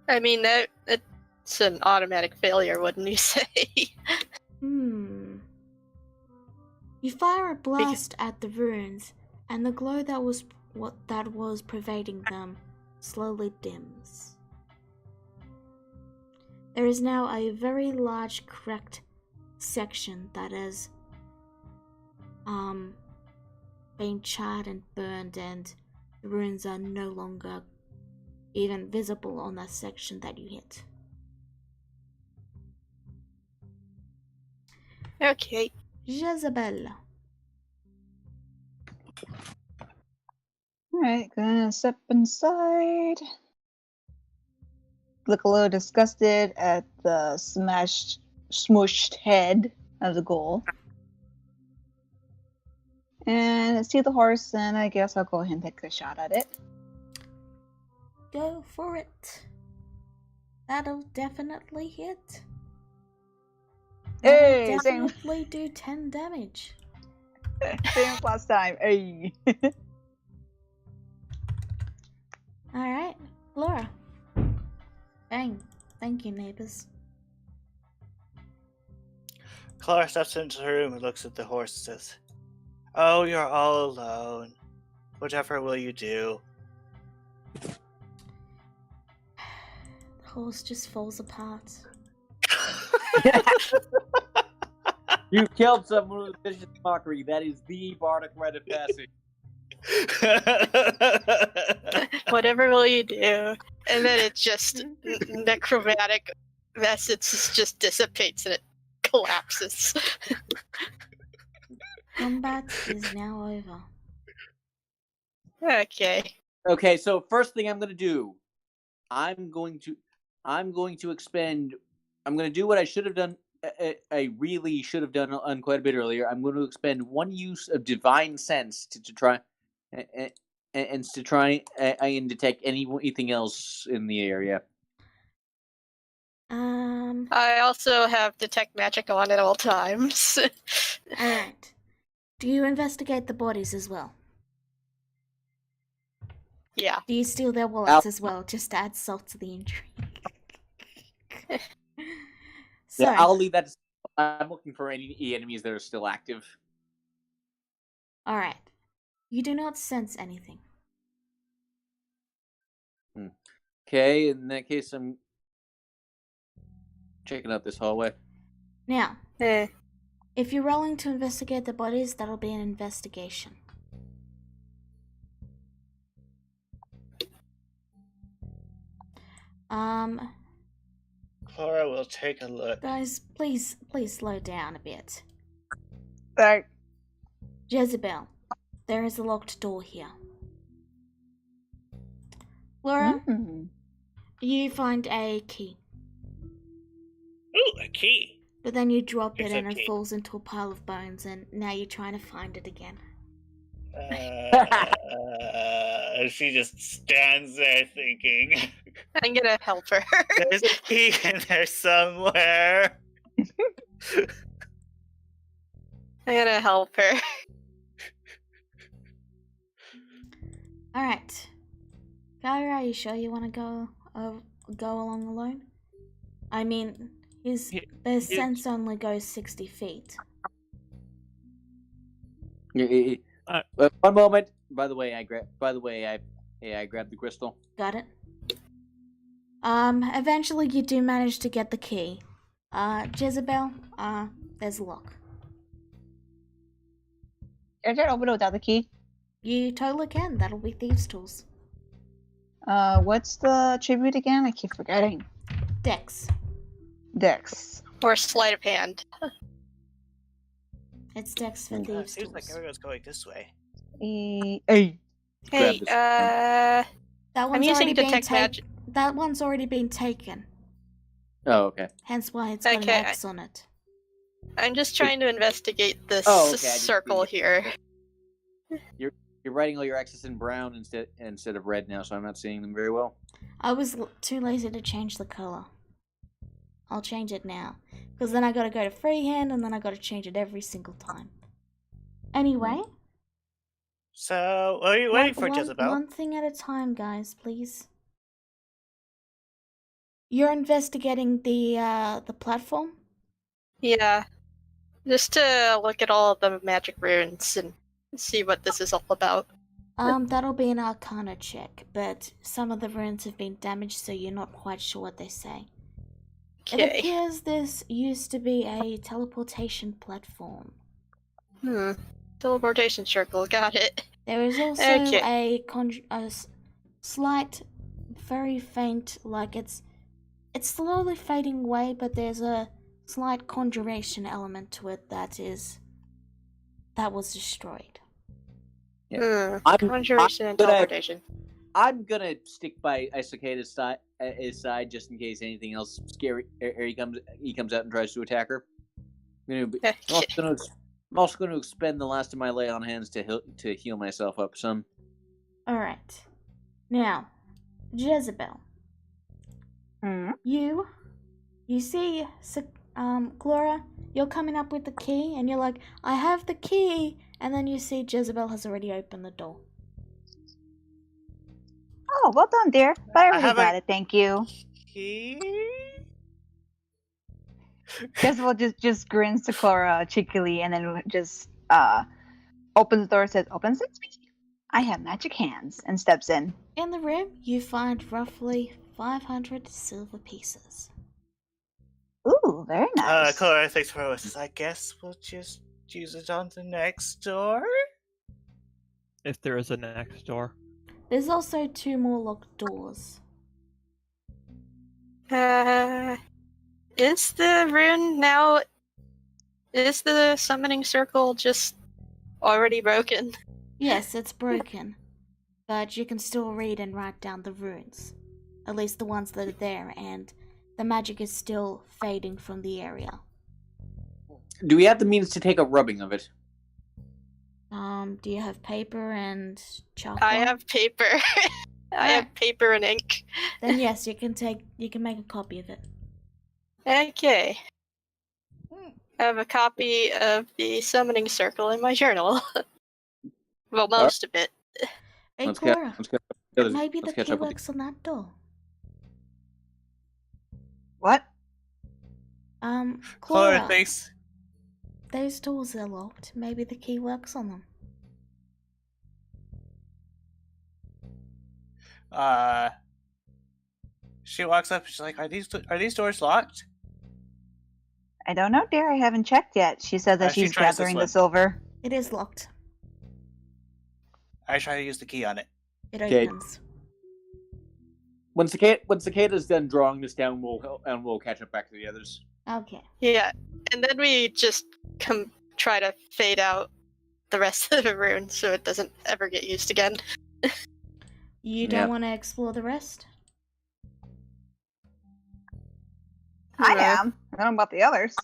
I mean, it's an automatic failure, wouldn't you say? You fire a blast at the runes, and the glow that was pervading them slowly dims. There is now a very large cracked section that is been charred and burned, and the runes are no longer even visible on that section that you hit. Okay. Jezebel. Alright, gonna step inside. Look a little disgusted at the smushed head of the ghoul. And see the horse, and I guess I'll go ahead and take a shot at it. Go for it. That'll definitely hit. Hey, That'll same, definitely do 10 damage. same as last time. Hey. Alright, Laura. Bang. Thank you, neighbors. Clara steps into the room and looks at the horse and says, "Oh, you're all alone. Whatever will you do?" The horse just falls apart. You killed someone with vicious mockery. That is the bardic rite of passage. Whatever will you do? And then it just necromantic essence just dissipates and it collapses. Combat is now over. Okay. Okay, so first thing I'm gonna do, I'm going to expend. I'm gonna do what I should have done. I really should have done on quite a bit earlier. I'm going to expend one use of divine sense to try and to try and detect anything else in the area. I also have detect magic on at all times. Alright. Do you investigate the bodies as well? Yeah. Do you steal their wallets as well, just to add salt to the intrigue? So, Yeah, I'll leave that. I'm looking for any enemies that are still active. alright. You do not sense anything. Okay, in that case, I'm checking out this hallway. Now, Eh. if you're rolling to investigate the bodies, that'll be an investigation. Clara will take a look. Guys, please slow down a bit. Sorry. Jezebel, there is a locked door here. Laura, you find a key, Ooh, a key. but then you drop it Here's and a it key. falls into a pile of bones, and now you're trying to find it again. She just stands there thinking, I'm gonna help her. there's a key in there somewhere. I'm gonna help her. Alright. Valerie, are you sure you want to go along alone? I mean, their sense only goes 60 feet. One moment. By the way, I grabbed the crystal. Got it? Eventually you do manage to get the key. Jezebel, there's a lock. Can I open it without the key? You totally can. That'll be thieves' tools. What's the tribute again? I keep forgetting. Dex. Dex. Or sleight of hand. It's Dex for thieves' Seems tools. like everyone's going this way. Hey. Hey, this. That one's I'm using already been detect magic. That one's already been taken. Oh, okay. Hence why it's got an Okay, X on it. I'm just trying to investigate this circle here. You're writing all your X's in brown instead of red now, so I'm not seeing them very well. I was too lazy to change the color. I'll change it now. Because then I gotta go to freehand and then I gotta change it every single time. Anyway. So, what are you waiting for, Jezebel? One thing at a time, guys, please. You're investigating the platform? Yeah. Just to look at all of the magic runes and see what this is all about. That'll be an Arcana check, but some of the runes have been damaged, so you're not quite sure what they say. It Okay. appears this used to be a teleportation platform. Teleportation circle, got it. There is also Okay. a slight, very faint, like it's slowly fading away, but there's a slight conjuration element to it that was destroyed. Conjuration and teleportation. I'm gonna stick by Isokata's side just in case anything else scary. He comes out and tries to attack her. I'm also going to expend the last of my lay on hands to heal myself up some. All right, now, Jezebel. You see, Clara, you're coming up with the key, and you're like, I have the key, and then you see Jezebel has already opened the door. Oh, well done, dear. But I already have got a- it, thank you. Key? Jezebel just grins to Clara cheekily and then just opens the door, says, "Open sesame. I have magic hands," and steps in. In the room, you find roughly 500 silver pieces. Ooh, very nice. Clara thinks for us. I guess we'll just use it on the next door? If there is a next door. There's also 2 more locked doors. Is the summoning circle just already broken? Yes, it's broken, but you can still read and write down the runes. At least the ones that are there, and the magic is still fading from the area. Do we have the means to take a rubbing of it? Do you have paper and charcoal? I have paper. I have paper and ink. Then yes, you can make a copy of it. Okay. I have a copy of the summoning circle in my journal. Well, most of it. Hey, Let's go. Cora, Let's go. Maybe the let's catch key up with works on that door. What? Clara, Clara, thanks. those doors are locked. Maybe the key works on them. She walks up. She's like, "Are these doors locked?" I don't know, dear. I haven't checked yet. She said that She she's tries to gathering the slip. silver. It is locked. I try to use the key on it. It Okay. opens. When Cicada's done drawing this down, we'll catch up back to the others. Okay. Yeah, and then we just try to fade out the rest of the rune so it doesn't ever get used again. You don't Yeah. want to explore the rest? I No. am. I don't know about the others.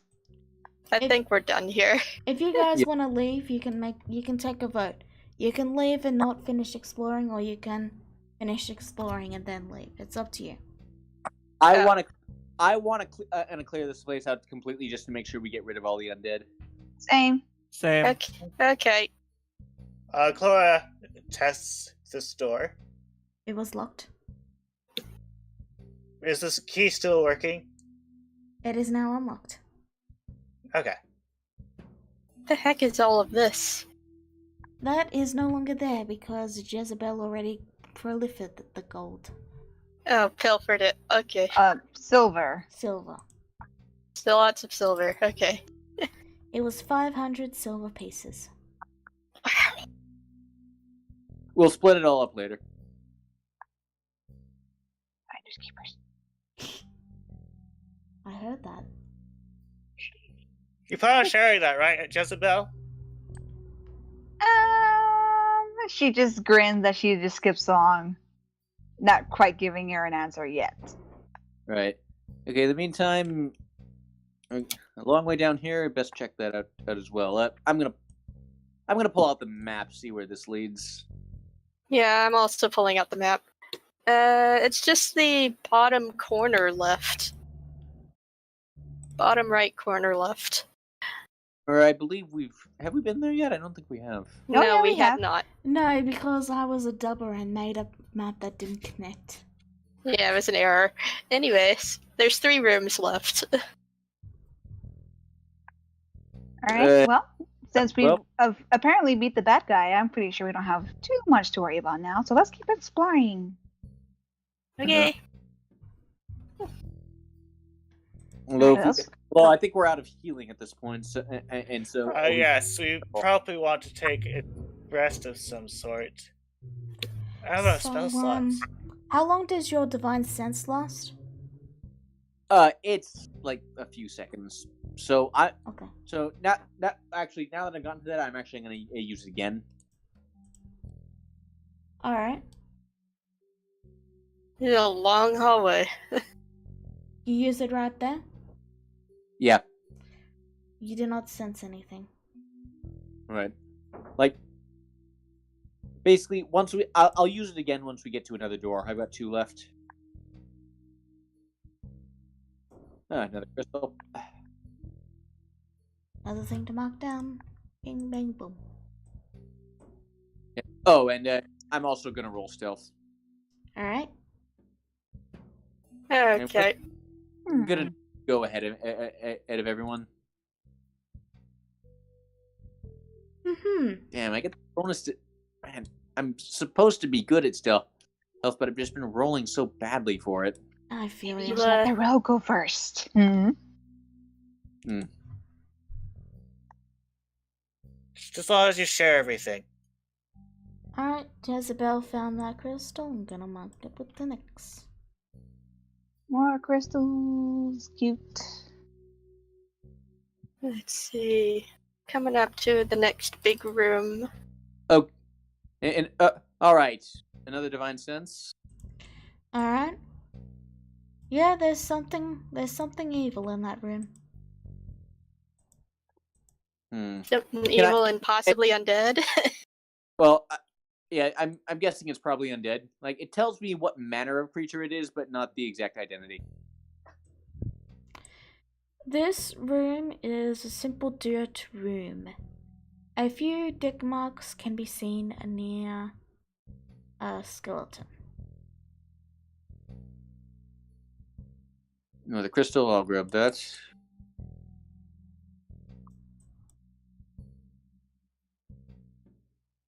I think we're done here. If you guys Yeah. want to leave, you can take a vote. You can leave and not finish exploring, or you can finish exploring and then leave. It's up to you. I want to clear this place out completely just to make sure we get rid of all the undead. Same. Same. Okay. Clara tests this door. It was locked. Is this key still working? It is now unlocked. Okay. The heck is all of this? That is no longer there because Jezebel already prolificated the gold. Oh, pilfered it. Okay. Silver. Silver. Still lots of silver. Okay. It was 500 silver pieces. We'll split it all up later. Finders keepers. I heard that. You plan on sharing that, right, Jezebel? She just grins that she just skips along, not quite giving her an answer yet. Right. Okay. In the meantime, a long way down here. Best check that out as well. I'm gonna pull out the map, see where this leads. Yeah, I'm also pulling out the map. It's just the bottom corner left. Bottom right corner left. Or I believe have we been there yet? I don't think we have. Oh, No, yeah, we we have have. not. No, because I was a dubber and made a map that didn't connect. Yeah, it was an error. Anyways, there's 3 rooms left. All right. Uh, Well, since we well- have apparently beat the bad guy, I'm pretty sure we don't have too much to worry about now. So let's keep exploring. Okay. Although, What else? well, I think we're out of healing at this point, so, and so. Yes, we probably want to take a rest of some sort. I don't know, spell slots. How long does your divine sense last? It's like a few seconds. So Okay. So now that I've gotten to that, I'm actually gonna use it again. Alright. It's a long hallway. You use it right there? Yeah. You do not sense anything. Right. Like, basically, I'll use it again once we get to another door. I've got 2 left. Another crystal. Another thing to mark down. Bing, bang, boom. Yeah. Oh, and I'm also gonna roll stealth. Alright. Okay. I'm gonna go ahead of everyone. Damn, I get the bonus to. Man, I'm supposed to be good at stealth, but I've just been rolling so badly for it. I feel You you. should let the rogue go first. Just as long as you share everything. Alright, Jezebel found that crystal. I'm gonna mark it with the next. More crystals. Cute. Let's see. Coming up to the next big room. Oh, and all right, another divine sense. Alright. Yeah, there's something evil in that room. Something evil and possibly undead. Well, yeah, I'm guessing it's probably undead. Like, it tells me what manner of creature it is, but not the exact identity. This room is a simple dirt room. A few dick marks can be seen near a skeleton. No, the crystal, I'll grab that.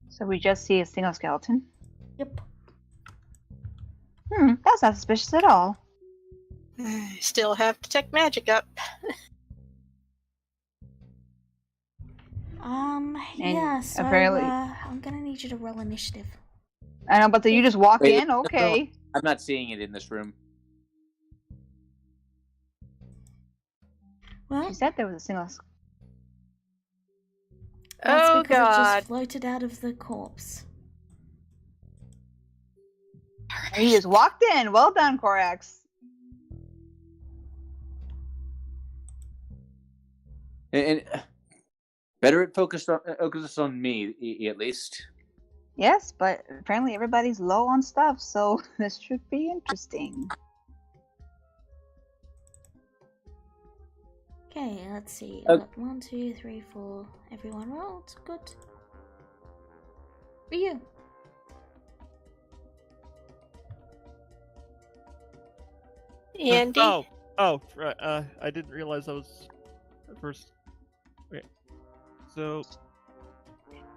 So we just see a single skeleton. Yep. That's not suspicious at all. Still have Detect Magic up. Yeah, so apparently- I'm gonna need you to roll initiative. I know, but you just walk Wait, in? Okay. I'm not seeing it in this room. Well, She said there was a single. that's Oh because it god. just floated out of the corpse. He just walked in. Well done, Korax. And better it focused on me, at least. Yes, but apparently everybody's low on stuff, so this should be interesting. Okay, let's see. Okay. Got 1, 2, 3, 4. Everyone rolled. Good. For you. Andy? Oh, right. I didn't realize I was first. Okay. So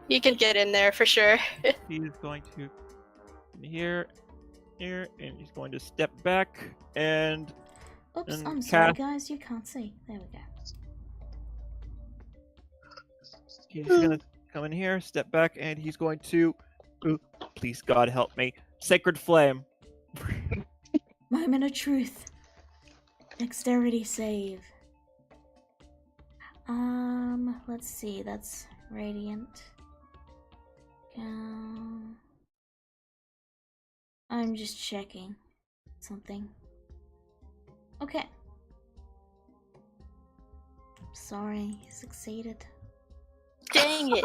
You can get in there for sure. he's going to here, and he's going to step back and Oops, And I'm sorry, cast- guys. You can't see. There we go. he's gonna come in here, step back, and he's going to. Ooh, please, God, help me! Sacred Flame. Moment of truth. Dexterity save. Let's see. That's radiant. I'm just checking something. Okay. Sorry, you succeeded. Dang it.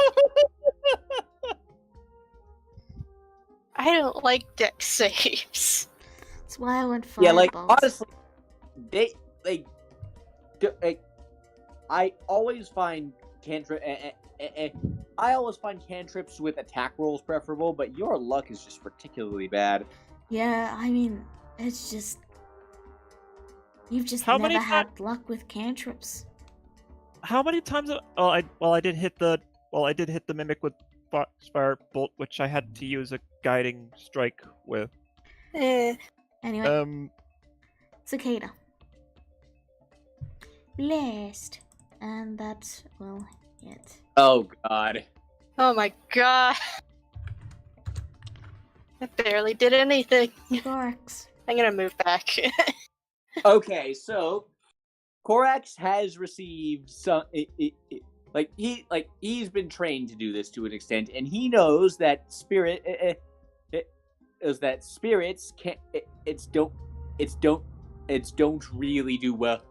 I don't like dex saves. That's why I went firebolt. Yeah, like honestly, I always find I always find cantrips with attack rolls preferable, but your luck is just particularly bad. Yeah, I mean, it's just you've just How never many had luck with cantrips. How many times? I did hit the mimic with fire bolt, which I had to use a guiding strike with. Anyway, cicada. Blessed, and that will hit. Oh god. Oh my god. I barely did anything. Thorax. I'm gonna move back. Okay, so Korax has received some. He's been trained to do this to an extent, and he knows that spirits can't. Don't really do well.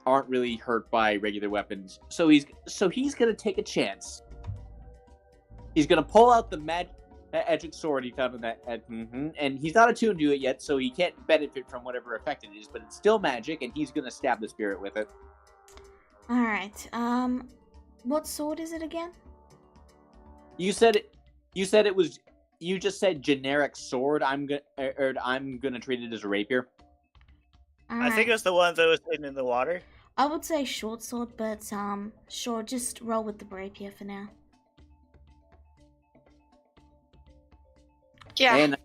Aren't really hurt by regular weapons. So he's gonna take a chance. He's gonna pull out the magic sword he found in that, and he's not attuned to it yet, so he can't benefit from whatever effect it is. But it's still magic, and he's gonna stab the spirit with it. All right. What sword is it again? You said it was. You just said generic sword. I'm gonna treat it as a rapier. I think it was the one that was hidden in the water. I would say short sword, but sure, just roll with the rapier for now. Yeah. And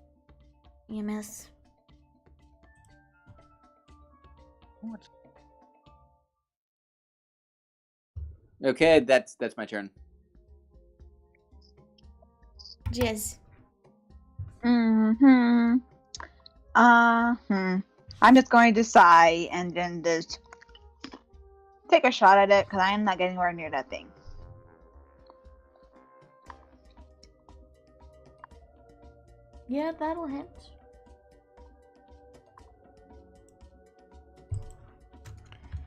You miss. okay, that's my turn. Jizz. I'm just going to sigh and then just take a shot at it because I am not getting anywhere near that thing. Yeah, that'll hit.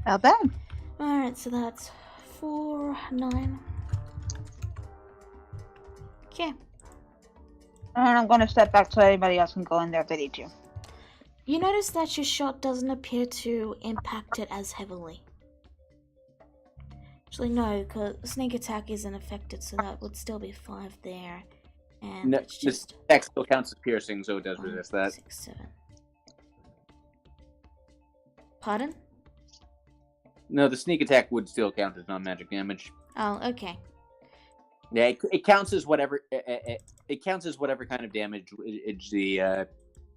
Not bad. Alright, so that's 4, 9. Okay. And I'm going to step back so anybody else can go in there if they need to. You notice that your shot doesn't appear to impact it as heavily. Actually, no, because sneak attack isn't affected, so that would still be 5 there. And No, it's this just attack still counts as piercing, so it does 5, resist that. 6, 7. Pardon? No, the sneak attack would still count as non-magic damage. Oh, okay. Yeah, it counts as whatever. It counts as whatever kind of damage the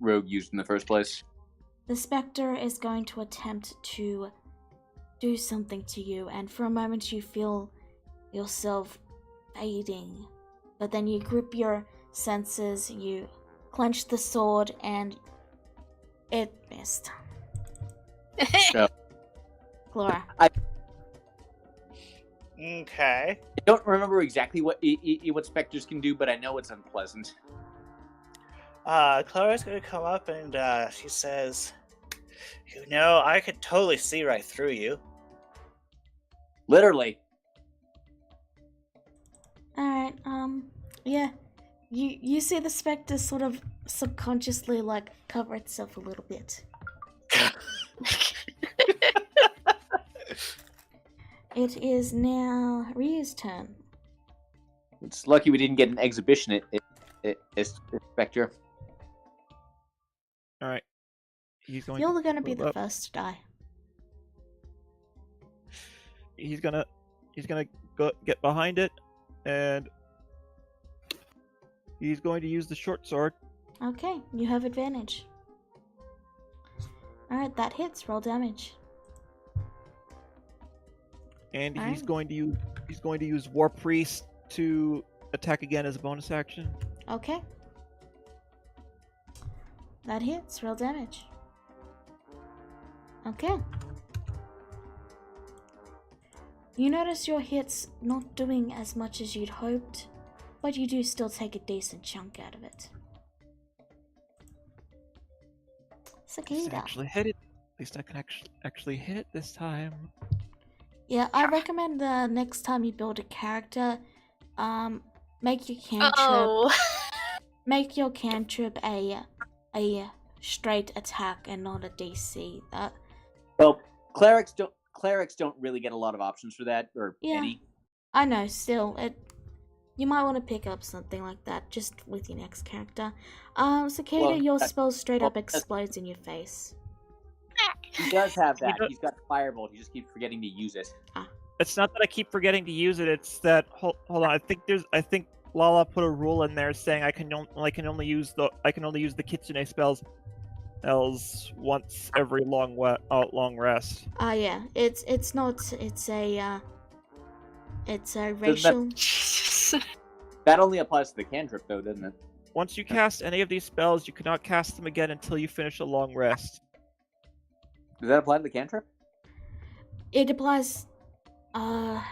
rogue used in the first place. The specter is going to attempt to do something to you, and for a moment you feel yourself fading. But then you grip your senses, you clench the sword, and it missed. No. Flora. Okay. I don't remember exactly what specters can do, but I know it's unpleasant. Clara's gonna come up and she says, "You know, I could totally see right through you." Literally. Alright, yeah. You see the specter sort of subconsciously, like, cover itself a little bit. It is now Ryu's turn. It's lucky we didn't get an exhibition at Spectre. All right. He's going. You're gonna be move the up. first to die. He's gonna go get behind it, and he's going to use the short sword. Okay, you have advantage. Alright, that hits. Roll damage. And he's Alright. going to use War Priest to attack again as a bonus action. Okay. That hits. Roll damage. Okay. You notice your hits not doing as much as you'd hoped, but you do still take a decent chunk out of it. At least I Cicada. actually hit it. At least I can actually hit it this time. Yeah, I recommend the next time you build a character, make your cantrip Oh. make your cantrip a straight attack and not a DC. Well, clerics don't really get a lot of options for that, or Yeah. any. I know, still you might want to pick up something like that just with your next character. Cicada, Well, your spell straight up that's- explodes in your face. He does have that. don't- He's got Firebolt. He just keeps forgetting to use it. It's not that I keep forgetting to use it. It's that hold on. I think Lala put a rule in there saying I can only use the Kitsune spells once every long rest. Yeah, it's a racial. That only applies to the cantrip, though, doesn't it? Once you cast any of these spells, you cannot cast them again until you finish a long rest. Does that apply to the cantrip? It applies. Oh,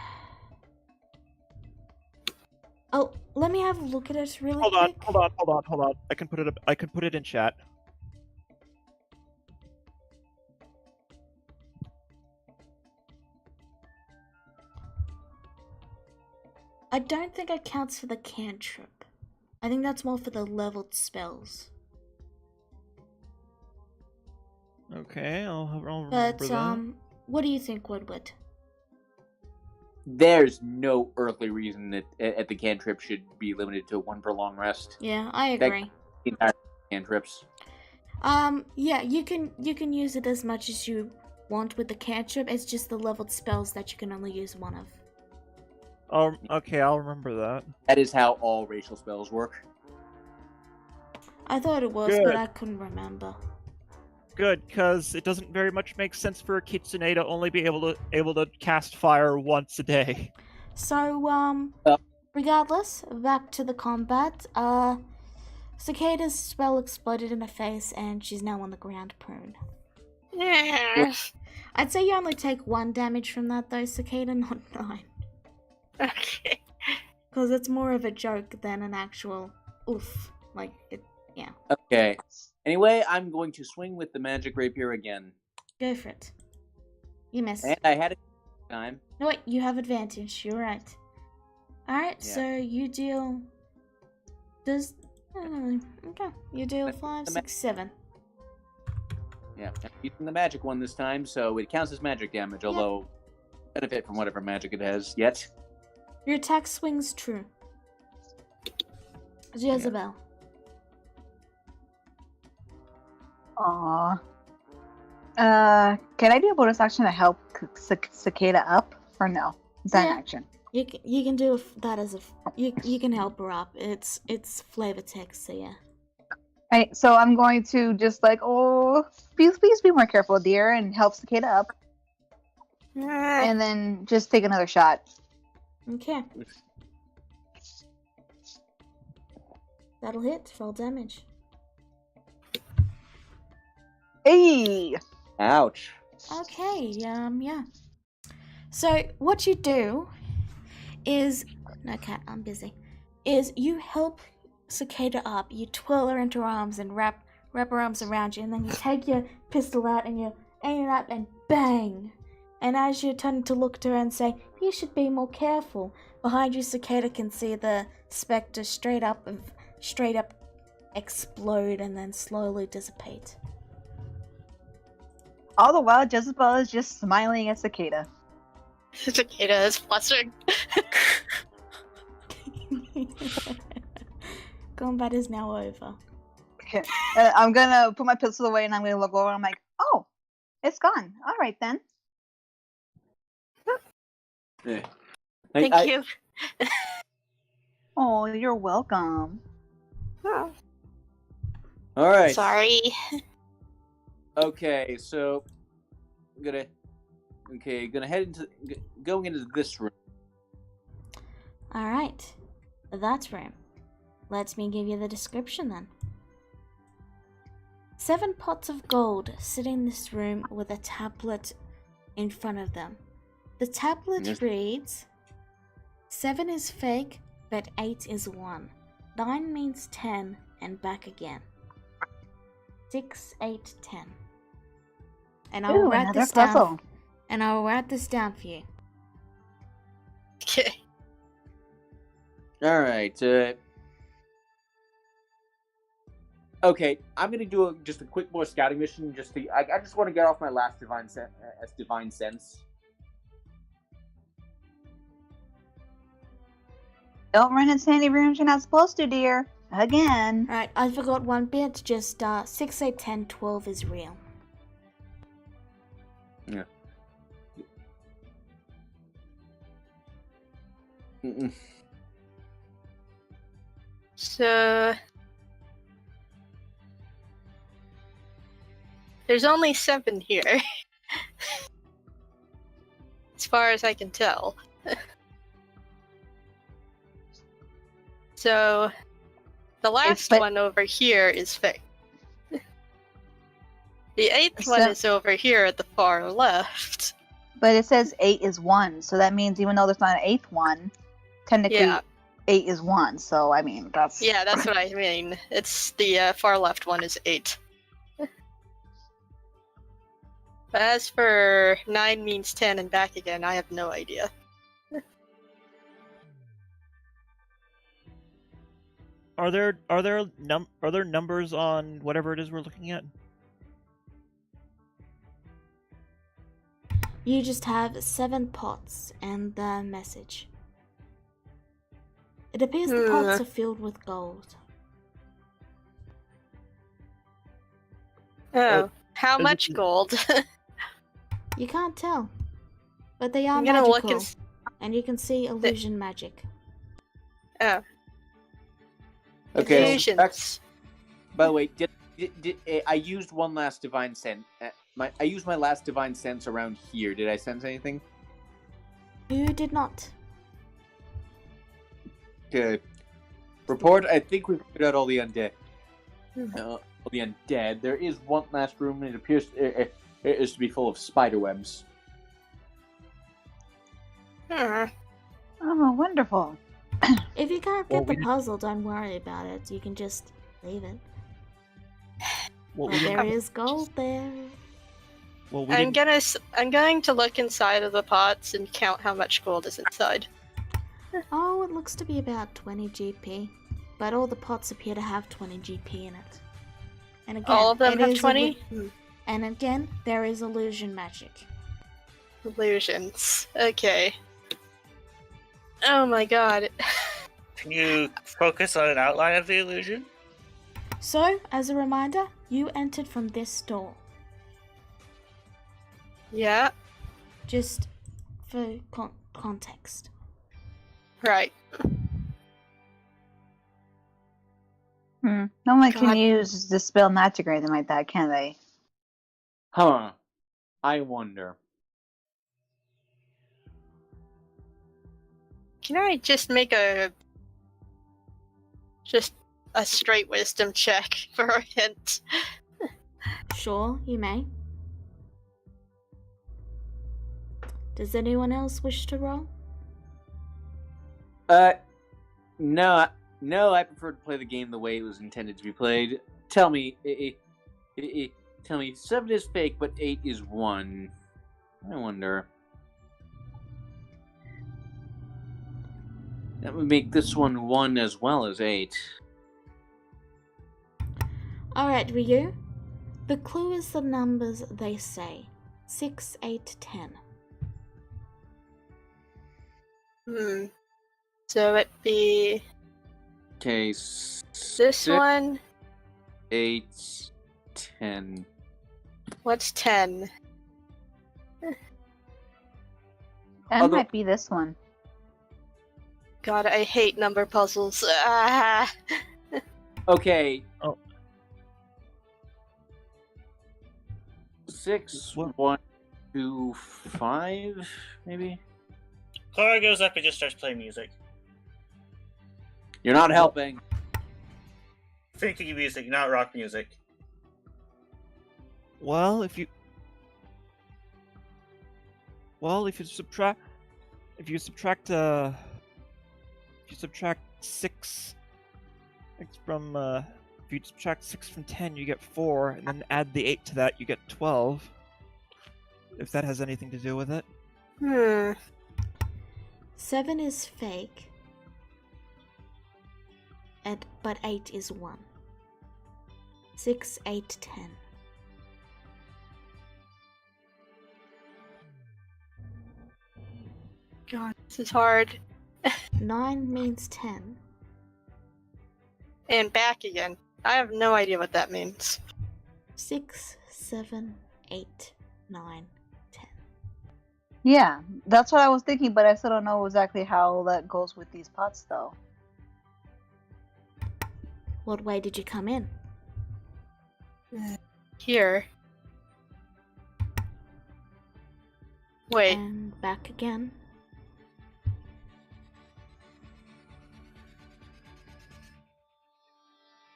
let me have a look at it really Hold on, quick. hold on. I can put it in chat. I don't think it counts for the cantrip. I think that's more for the leveled spells. Okay, I'll remember But that. what do you think, Woodward? There's no earthly reason that at the cantrip should be limited to one per long rest. Yeah, I That- agree. The entire cantrips. Yeah, you can use it as much as you want with the cantrip. It's just the leveled spells that you can only use one of. Oh, okay, I'll remember that. That is how all racial spells work. I thought it was, Good. but I couldn't remember. Good, because it doesn't very much make sense for a Kitsune to only be able to cast fire once a day. So, regardless, back to the combat. Cicada's spell exploded in her face, and she's now on the ground prone. Yeah. I'd say you only take 1 damage from that, though, Cicada, not 9. Okay. Because it's more of a joke than an actual oof. Like, it, yeah. Okay. Anyway, I'm going to swing with the magic rapier again. Go for it. You miss. And I had it this time. No, wait, you have advantage. You're right. Alright, Yeah. so you deal... Okay. You deal 5, 6, 7. Yeah, I'm using the magic one this time, so it counts as magic damage, although benefit from whatever magic it has yet. Your attack swings true. Jezebel. Aww. Can I do a bonus action to help Cicada up, or no? Is that an Yeah. action? You can do that as you can help her up. It's flavor text, so yeah. Right, so I'm going to just like, oh, please be more careful, dear, and help Cicada up, and then just take another shot. Okay. That'll hit. Full damage. Hey! Ouch. Okay. Yeah. So what you do is no cat. I'm busy. Is you help Cicada up. You twirl her into her arms and wrap her arms around you, and then you take your pistol out and you aim it up and bang. And as you turn to look to her and say, "You should be more careful," behind you, Cicada can see the specter straight up explode and then slowly dissipate. All the while, Jezebel is just smiling at Cicada. Cicada is flushing. Combat is now over. Okay. I'm gonna put my pistol away and I'm gonna look over and I'm like, oh, it's gone. All right then. Yeah. Thank you. Oh, you're welcome. Oh, All right. sorry. Okay, so gonna head into going into this room. All right, that room. Let me give you the description then. 7 pots of gold sit in this room with a tablet in front of them. The tablet Yes. reads, 7 is fake, but 8 is 1. 9 means 10 and back again. 6, 8, 10. And I'll Ooh, write another this puzzle. down. And I'll write this down for you. Okay. All right. Okay, I'm gonna do just a quick more scouting mission. I just want to get off my last divine sense. Don't run into any rooms you're not supposed to, dear. Again. Alright, I forgot one bit. Just 6, 8, 10, 12 is real. Yeah. Mm-mm. So there's only 7 here. As far as I can tell. So the last but- one over here is fake. The 8th one So- is over here at the far left. But it says 8 is 1, so that means even though there's not an 8th one, technically Yeah. 8 is 1. So, I mean, that's... Yeah, that's what I mean. It's the far left one is 8. As for 9 means 10 and back again, I have no idea. Are there numbers on whatever it is we're looking at? You just have 7 pots and the message. It appears the pots are filled with gold. Oh, how is much it- gold? You can't tell, but they are I'm gonna magical, look and you can see illusion magic. Oh, Okay. illusions. By the way, did I used one last divine sense? I used my last divine sense around here. Did I sense anything? You did not. Good. Report. I think we figured out all the undead. All the undead. There is one last room, and it appears it is to be full of spider webs. Hmm. Oh, wonderful. If you can't Well, get the we- puzzle, don't worry about it. You can just leave it. Well, But there is gold there. well, we I'm didn't- going to look inside of the pots and count how much gold is inside. Oh, it looks to be about 20 GP, but all the pots appear to have 20 GP in it. And again, All of them it have is 20? And again, there is illusion magic. Illusions. Okay. Oh my god. Can you focus on an outline of the illusion? So, as a reminder, you entered from this door. Yeah, Just for context. right. No one can God. use Dispel Magic or anything like that, can they? Huh. I wonder. Can I just make a straight wisdom check for a hint? Sure, you may. Does anyone else wish to roll? No, I prefer to play the game the way it was intended to be played. Tell me, tell me, 7 is fake, but 8 is 1. I wonder. That would make this one 1 as well as 8. Alright, Ryu. The clue is the numbers they say. 6, 8, 10. So it'd be Okay, this 6, one. 8, 10. What's 10? That Although- might be this one. God, I hate number puzzles. Ah. Okay. Oh. 6, What? 1, 2, 5, maybe? Clara goes up and just starts playing music. You're not helping. Thinking music, not rock music. Well, if you subtract 6 from if you subtract 6 from 10, you get 4, and then add the 8 to that, you get 12. If that has anything to do with it. 7 is fake. But 8 is 1. 6, 8, 10. God, this is hard. 9 means 10. And back again. I have no idea what that means. 6, 7, 8, 9, 10. Yeah, that's what I was thinking, but I still don't know exactly how that goes with these pots, though. What way did you come in? Here. Wait. And back again.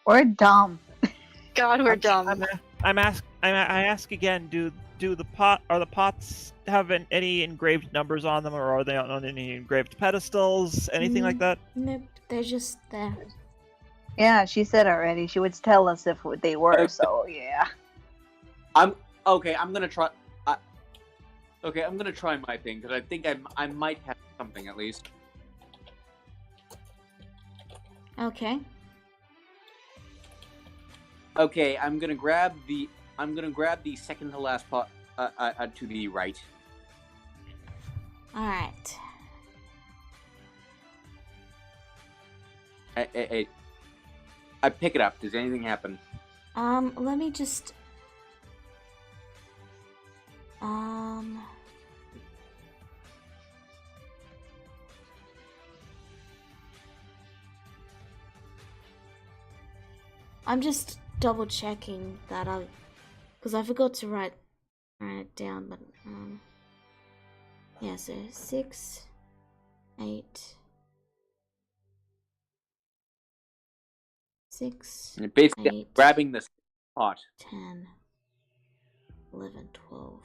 We're dumb. God, we're dumb. I ask again. Do the pots have any engraved numbers on them, or are they on any engraved pedestals? Anything like that? Nope, they're just there. Yeah, she said already. She would tell us if they were, so yeah. I'm gonna try. I'm gonna try my thing because I think I might have something at least. Okay. Okay, I'm gonna grab the second to last pot to the right. Alright. I pick it up. Does anything happen? Let me just... I'm just double checking that because I forgot to write it down, but yeah, so 6, 8, 6, Basically, 8, grabbing the pot. 10, 11, 12.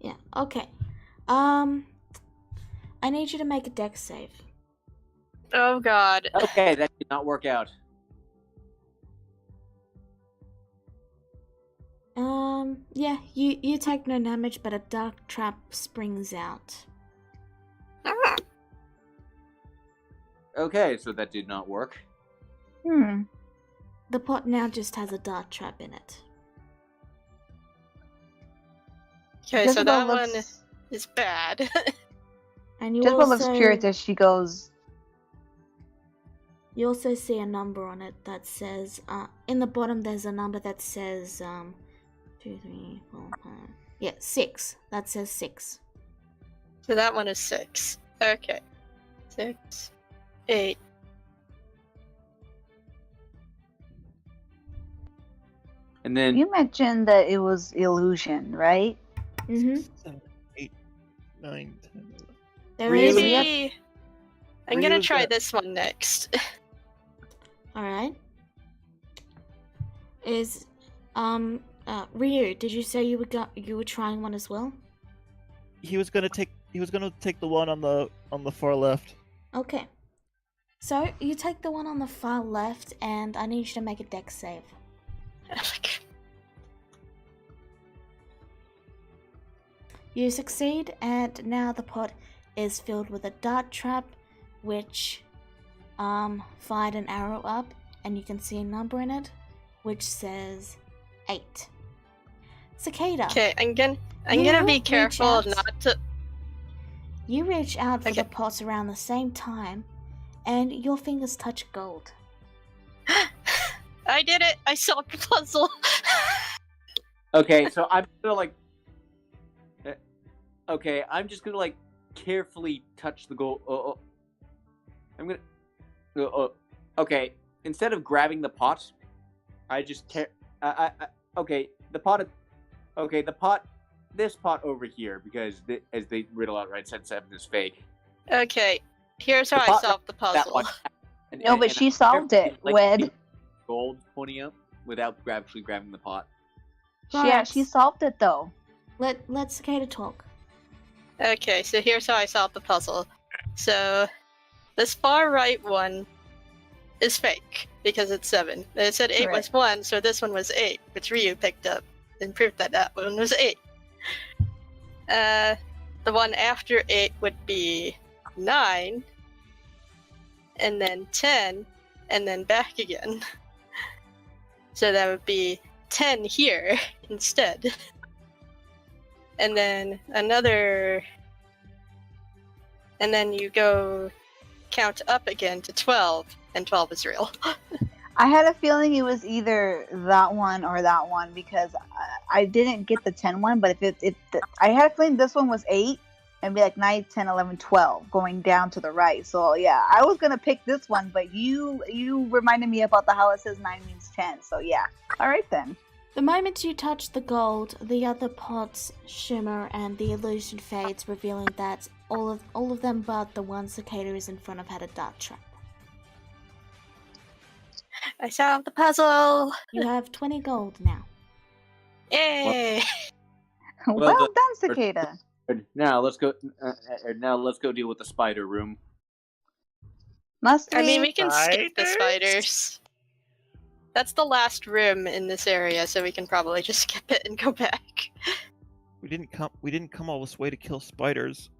Yeah, okay. I need you to make a dex save. Oh God. Okay, that did not work out. Yeah, you take no damage, but a dark trap springs out. Okay, so that did not work. The pot now just has a dark trap in it. Okay, so Jezebel that one looks- is bad. And you Jezebel looks also curious as she goes, you also see a number on it that says in the bottom there's a number that says 2, 3, 4, 5, Yeah, 6. That says 6. So that one is 6. Okay. 6, 8. And then You mentioned that it was illusion, right? Mm-hmm. 7, 8, 9, 10, 11. There Really? is. Maybe I'm gonna Ryu's try got- this one next. Alright. Is Ryu, did you say you were trying one as well? He was gonna take the one on the far left. Okay. So you take the one on the far left and I need you to make a dex save. You succeed, and now the pot is filled with a dart trap, which fired an arrow up, and you can see a number in it, which says 8. Cicada. Okay, I'm gonna You be reach careful out. not to. You reach out for Okay. the pot around the same time, and your fingers touch gold. I did it! I solved the puzzle! okay, so I'm gonna like. Okay, I'm just gonna like carefully touch the gold. I'm gonna. Okay, instead of grabbing the pot, I just okay, the pot. Okay, the pot. This pot over here, because as they riddle out, right, said 7 is fake. Okay, here's how The I pot- solved the That puzzle. one. No, but she solved it, Wed. Gold pointing up without actually grabbing the pot. Yeah, she solved it though. Let Cicada talk. Okay, so here's how I solved the puzzle. So, this far right one is fake, because it's 7. It said 8 was 1, so this one was 8, which Ryu picked up and proved that that one was 8. The one after 8 would be 9, and then 10, and then back again. So that would be 10 here instead. And then another. And then you go count up again to 12, and 12 is real. I had a feeling it was either that one or that one because I didn't get the 10 one, but I had a feeling this one was 8 and be like 9, 10, 11, 12 going down to the right. So yeah, I was going to pick this one, but you reminded me about how it says 9 means 10. So yeah. All right then. The moment you touch the gold, the other pots shimmer and the illusion fades, revealing that all of them but the one Cicada is in front of had a dart trap. I solved the puzzle! You have 20 gold now. Yay! Well, done. done, Cicada. Now let's go. Now let's go deal with the spider room. Must we? I mean, we can skip the Spiders? spiders. That's the last room in this area, so we can probably just skip it and go back. We didn't come all this way to kill spiders.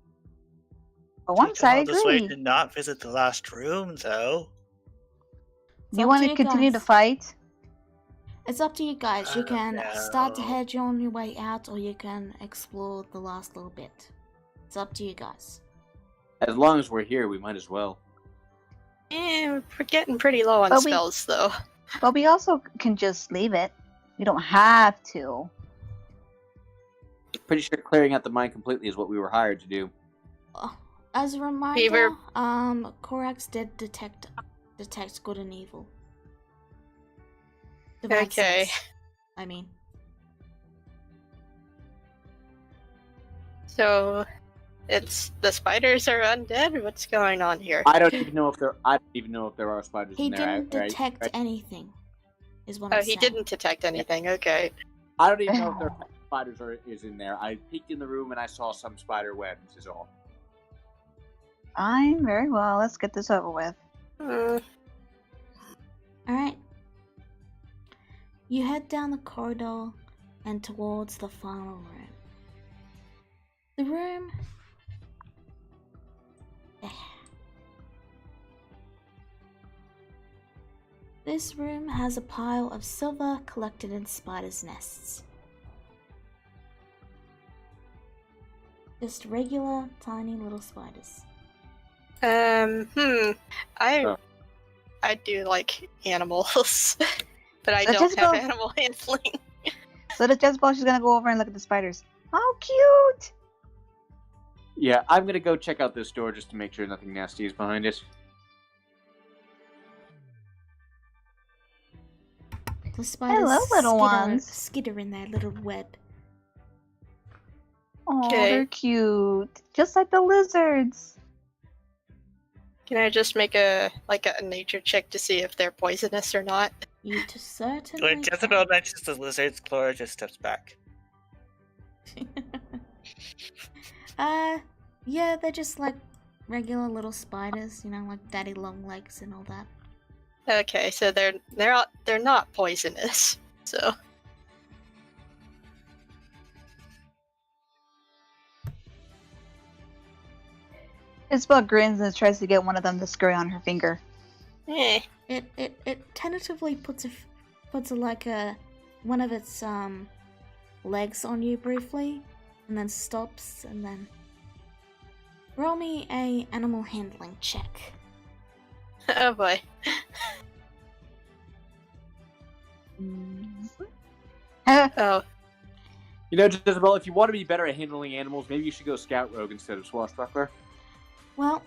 For once, I This way agree. to not visit the last room, though. It's You up want to to continue to guys. fight? It's up to you guys. You can start to no. head on your way out, or you can explore the last little bit. It's up to you guys. As long as we're here, we might as well. We're getting pretty low on But we- spells, though. But we also can just leave it. We don't have to. Pretty sure clearing out the mine completely is what we were hired to do. As a reminder, Fever. Korax did detect good and evil. Divine Okay. sense, I mean. So, it's the spiders are undead? What's going on here? I don't even know if there are spiders He in there. didn't detect anything, is what Oh, I'm he saying. didn't detect anything, okay. I don't even know if there are spiders is in there. I peeked in the room and I saw some spider webs. Is all. Fine, very well. Let's get this over with. Alright. You head down the corridor and towards the final room. The room. This room has a pile of silver collected in spiders' nests. Just regular, tiny little spiders. I do like animals, but I Let's don't just have go- animal handling. So the Jezebel, she's gonna go over and look at the spiders. How cute! Yeah, I'm gonna go check out this door just to make sure nothing nasty is behind it. The spiders Hello, little ones. skitter in their little web. Oh, Okay. they're cute. Just like the lizards. Can I just make a nature check to see if they're poisonous or not? You to certainly When Jezebel mentions the lizards, Clara just steps back. Yeah, they're just like regular little spiders, you know, like daddy long legs and all that. Okay, so they're not poisonous. So Isabel grins and tries to get one of them to scurry on her finger. eh. It tentatively puts one of its legs on you briefly, and then stops, and then roll me a animal handling check. Oh boy. Oh. You know, Jezebel, if you want to be better at handling animals, maybe you should go Scout Rogue instead of Swashbuckler. Well,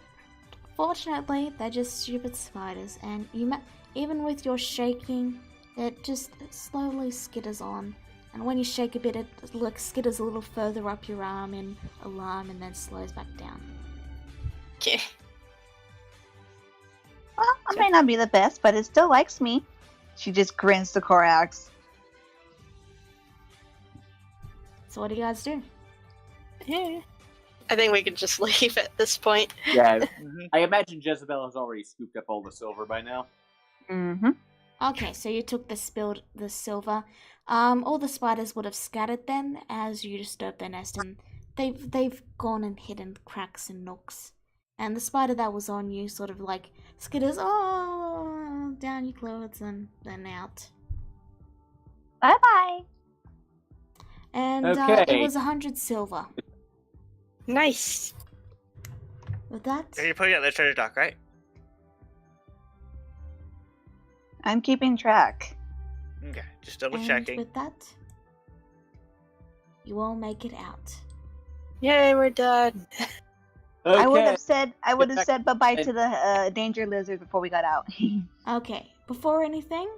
fortunately, they're just stupid spiders, and even with your shaking, it just slowly skitters on. And when you shake a bit, it skitters a little further up your arm in alarm, and then slows back down. Okay. Well, I may not be the best, but it still likes me. She just grins to Korax. So what do you guys do? Yeah. I think we can just leave at this point. Yeah, I imagine Jezebel has already scooped up all the silver by now. Mm-hmm. Okay, so you took the silver. All the spiders would have scattered then as you disturbed their nest, and they've gone and hidden cracks and nooks. And the spider that was on you sort of like skitters, oh, down your clothes and then out. Bye-bye. And Okay. it was 100 silver. Nice. With that, You're putting it on the treasure dock, right? I'm keeping track. Okay, just double and checking. with that, you all make it out. Yay, we're done. Okay. I would have said bye-bye to the danger lizard before we got out. Okay, before anything,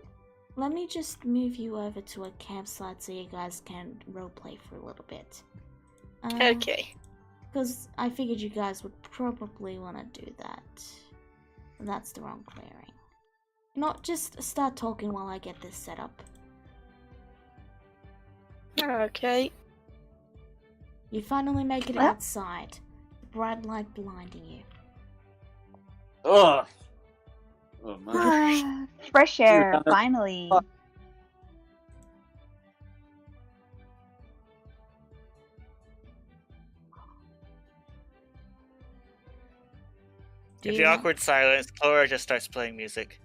let me just move you over to a campsite so you guys can roleplay for a little bit. Okay. Because I figured you guys would probably want to do that. And that's the wrong clearing. Not just start talking while I get this set up. Okay. You finally make it Well- outside. The bright light blinding you. Ugh. Oh my. Fresh air, Dude, finally. Do In you the awkward silence, Clara just starts playing music.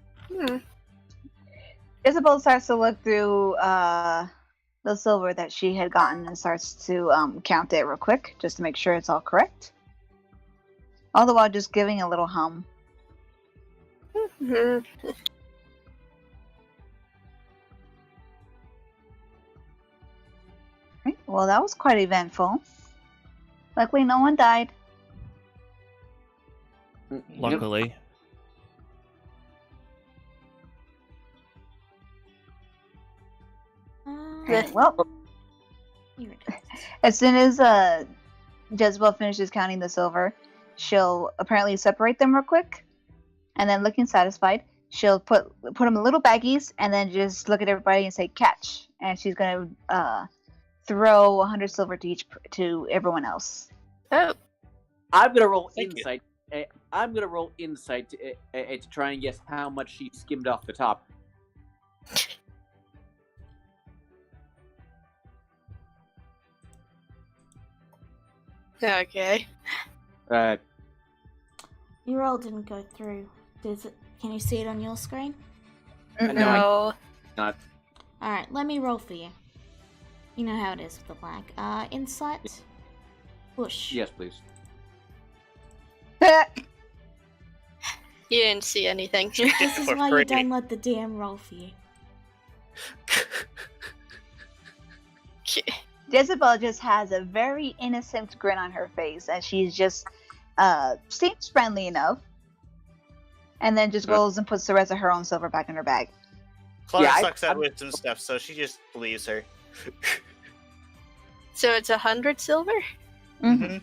Isabel starts to look through the silver that she had gotten and starts to count it real quick just to make sure it's all correct. All the while just giving a little hum. Mhm. Right, well, that was quite eventful. Luckily, no one died. Luckily. Yeah. Well, Here it is. as soon as Jezebel finishes counting the silver, she'll apparently separate them real quick, and then looking satisfied, she'll put them in little baggies, and then just look at everybody and say "catch," and she's gonna throw 100 silver to everyone else. Oh, I'm gonna roll Thank you. insight. I'm gonna roll insight to try and guess how much she skimmed off the top. okay. Your roll didn't go through. Can you see it on your screen? No. Not. Alright, let me roll for you. You know how it is with the lag. Insight. Push. Yes, please. You didn't see anything. This is For why you free. don't let the DM roll for you. Okay. Jezebel just has a very innocent grin on her face, and she's just seems friendly enough, and then just goes and puts the rest of her own silver back in her bag. Clara Yeah, sucks at wisdom stuff, so she just believes her. So it's 100 silver? Mm-hmm.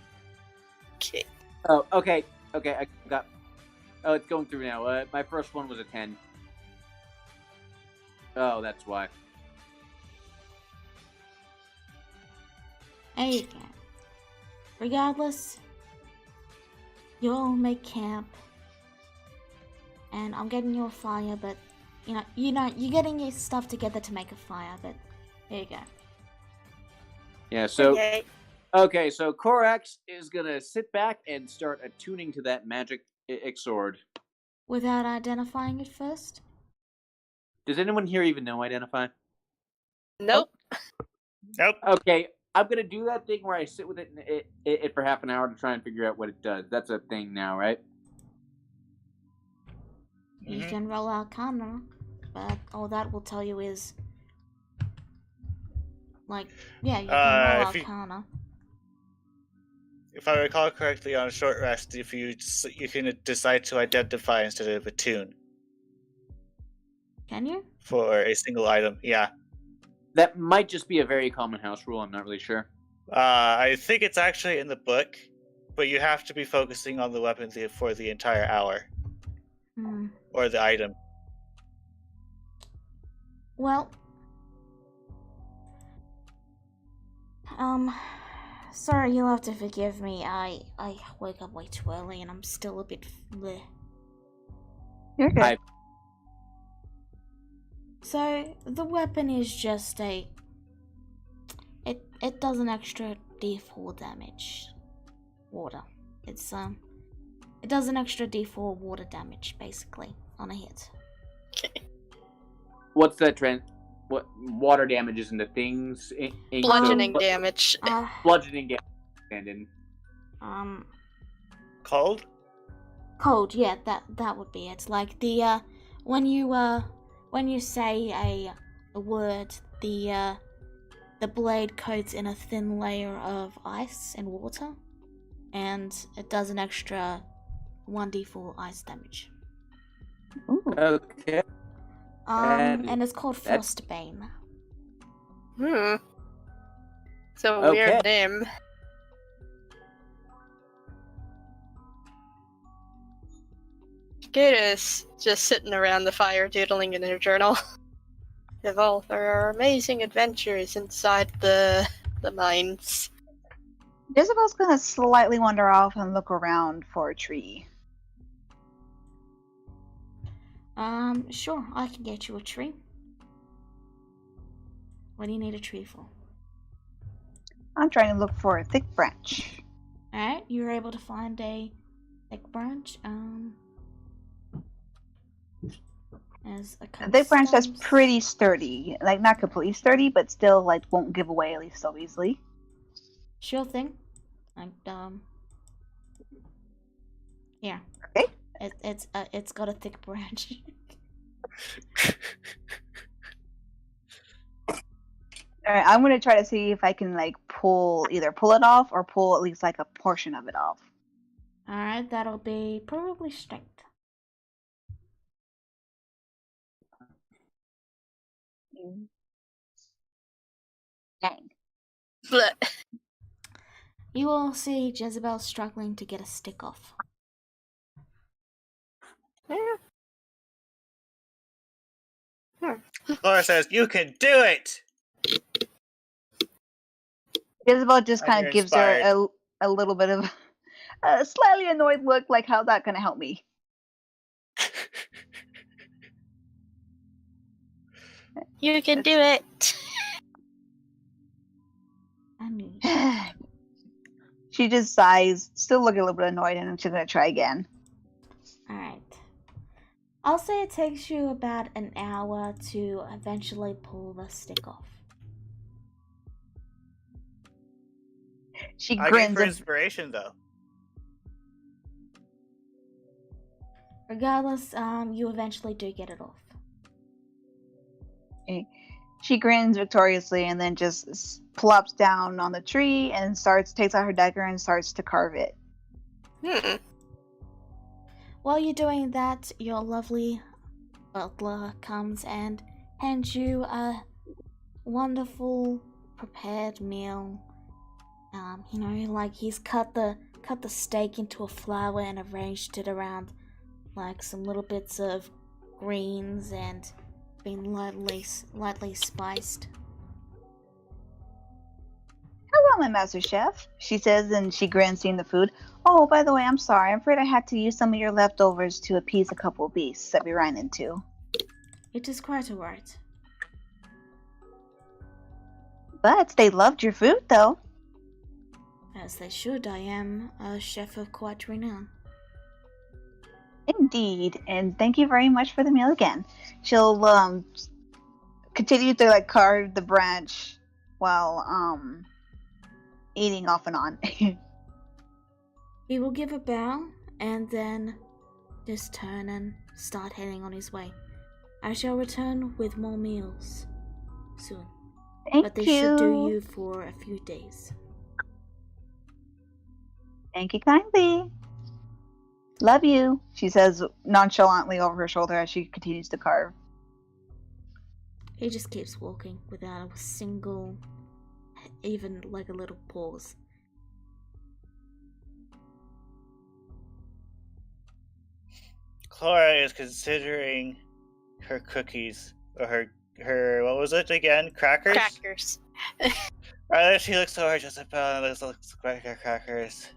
Okay. Oh, okay. Okay, I got. Oh, it's going through now. My first one was a 10. Oh, that's why. There you go. Regardless, you all make camp, and I'm getting you a fire. But you're getting your stuff together to make a fire. But there you go. Yeah. So. Okay. Okay, so Korax is gonna sit back and start attuning to that magic sword. Without identifying it first. Does anyone here even know identify? Nope. Nope. Okay, I'm gonna do that thing where I sit with it for half an hour to try and figure out what it does. That's a thing now, right? You can roll Arcana, but all that will tell you is, like, yeah, you can roll Arcana. If I recall correctly, on a short rest, if you can decide to identify instead of attune Can you? for a single item. Yeah. That might just be a very common house rule. I'm not really sure. I think it's actually in the book, but you have to be focusing on the weapon for the entire hour. Or the item. Well, sorry, you'll have to forgive me. I woke up way too early and I'm still a bit bleh. You're good. So, the weapon is just it does an extra D4 damage. Water. It does an extra D4 water damage, basically, on a hit. What's that trend? What water damage is into things? Bludgeoning damage. Bludgeoning damage. Cold? Cold, yeah, that would be it. Like the when you say a word, the blade coats in a thin layer of ice and water, and it does an extra 1d4 ice damage. Ooh. Okay. And it's called Frostbane. So a weird name. Gata's just sitting around the fire doodling in her journal. Of all our amazing adventures inside the mines. Jezebel's gonna slightly wander off and look around for a tree. Sure, I can get you a tree. What do you need a tree for? I'm trying to look for a thick branch. Alright, you were able to find a thick branch. As A thick branch that's pretty sturdy. Like, not completely sturdy, but still, like, won't give away at least so easily. Sure thing. Like, yeah. Okay. It's got a thick branch. Alright, I'm gonna try to see if I can, like, either pull it off or pull at least, like, a portion of it off. Alright, that'll be probably strength. Dang. Blech. You will see Jezebel struggling to get a stick off. Laura says, "You can do it!" Jezebel just And kind you're of gives inspired. her a little bit of a slightly annoyed look, like, how's that gonna help me? You can do it! I knew. She just sighs, still looking a little bit annoyed, and she's gonna try again. Alright. I'll say it takes you about an hour to eventually pull the stick off. She I grins. gave her inspiration, though. Regardless, you eventually do get it off. She grins victoriously and then just plops down on the tree and takes out her dagger and starts to carve it. While you're doing that, your lovely butler comes and hands you a wonderful prepared meal. Like he's cut the steak into a flower and arranged it around like some little bits of greens and been lightly spiced. Hello, my master chef, she says, and she grins seeing the food. Oh, by the way, I'm sorry. I'm afraid I had to use some of your leftovers to appease a couple of beasts that we ran into. It is quite alright. But they loved your food, though. As they should. I am a chef of quite renown. Indeed, and thank you very much for the meal again. She'll continue to carve the branch while eating off and on. He will give a bow and then just turn and start heading on his way. I shall return with more meals soon. But they should do you for a few days. Thank you kindly. Love you, she says nonchalantly over her shoulder as she continues to carve. He just keeps walking without a single, even like a little pause. Clara is considering her cookies, or her what was it again? Crackers? Crackers. And then she looks over Jezebel and looks at her crackers.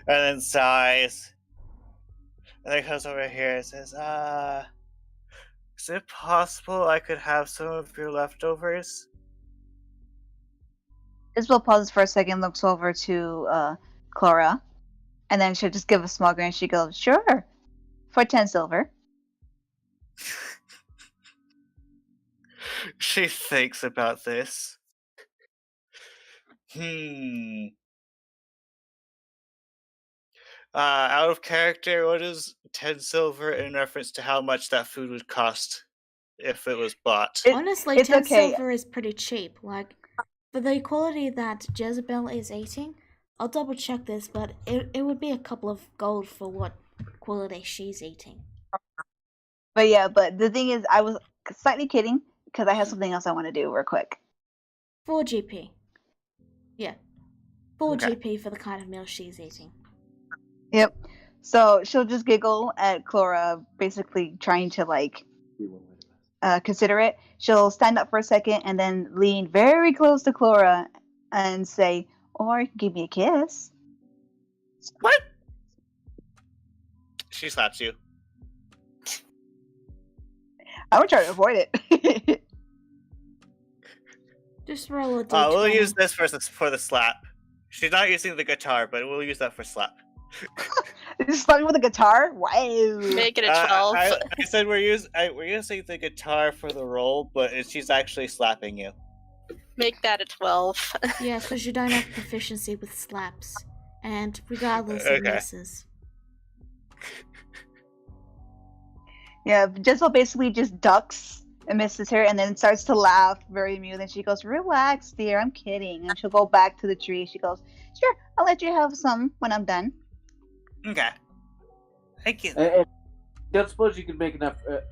And then sighs. And then comes over here and says, is it possible I could have some of your leftovers? Isabel pauses for a second, looks over to Clara, and then she'll just give a small grin. She goes, sure, for 10 silver. She thinks about this. Out of character, what is 10 silver in reference to how much that food would cost if it was bought? Honestly, it's 10 okay. silver is pretty cheap. Like, for the quality that Jezebel is eating, I'll double check this, but it would be a couple of gold for what quality she's eating. But yeah, but the thing is, I was slightly kidding because I have something else I want to do real quick. 4 GP. Yeah. 4 Okay. GP for the kind of meal she's eating. Yep. So she'll just giggle at Clara, basically trying to consider it. She'll stand up for a second and then lean very close to Clara and say, or give me a kiss. What? She slaps you. I would try to avoid it. Just roll a d20. We'll use this for the slap. She's not using the guitar, but we'll use that for slap. Just starting with a guitar? Wow. Make it a 12. I said we're using the guitar for the roll, but she's actually slapping you. Make that a 12. Yeah, because you don't have proficiency with slaps. And regardless, it misses. Yeah, Jezebel basically just ducks and misses her and then starts to laugh very amused. And she goes, relax, dear, I'm kidding. And she'll go back to the tree. She goes, sure, I'll let you have some when I'm done. Okay. Thank you. Don't suppose you could make enough for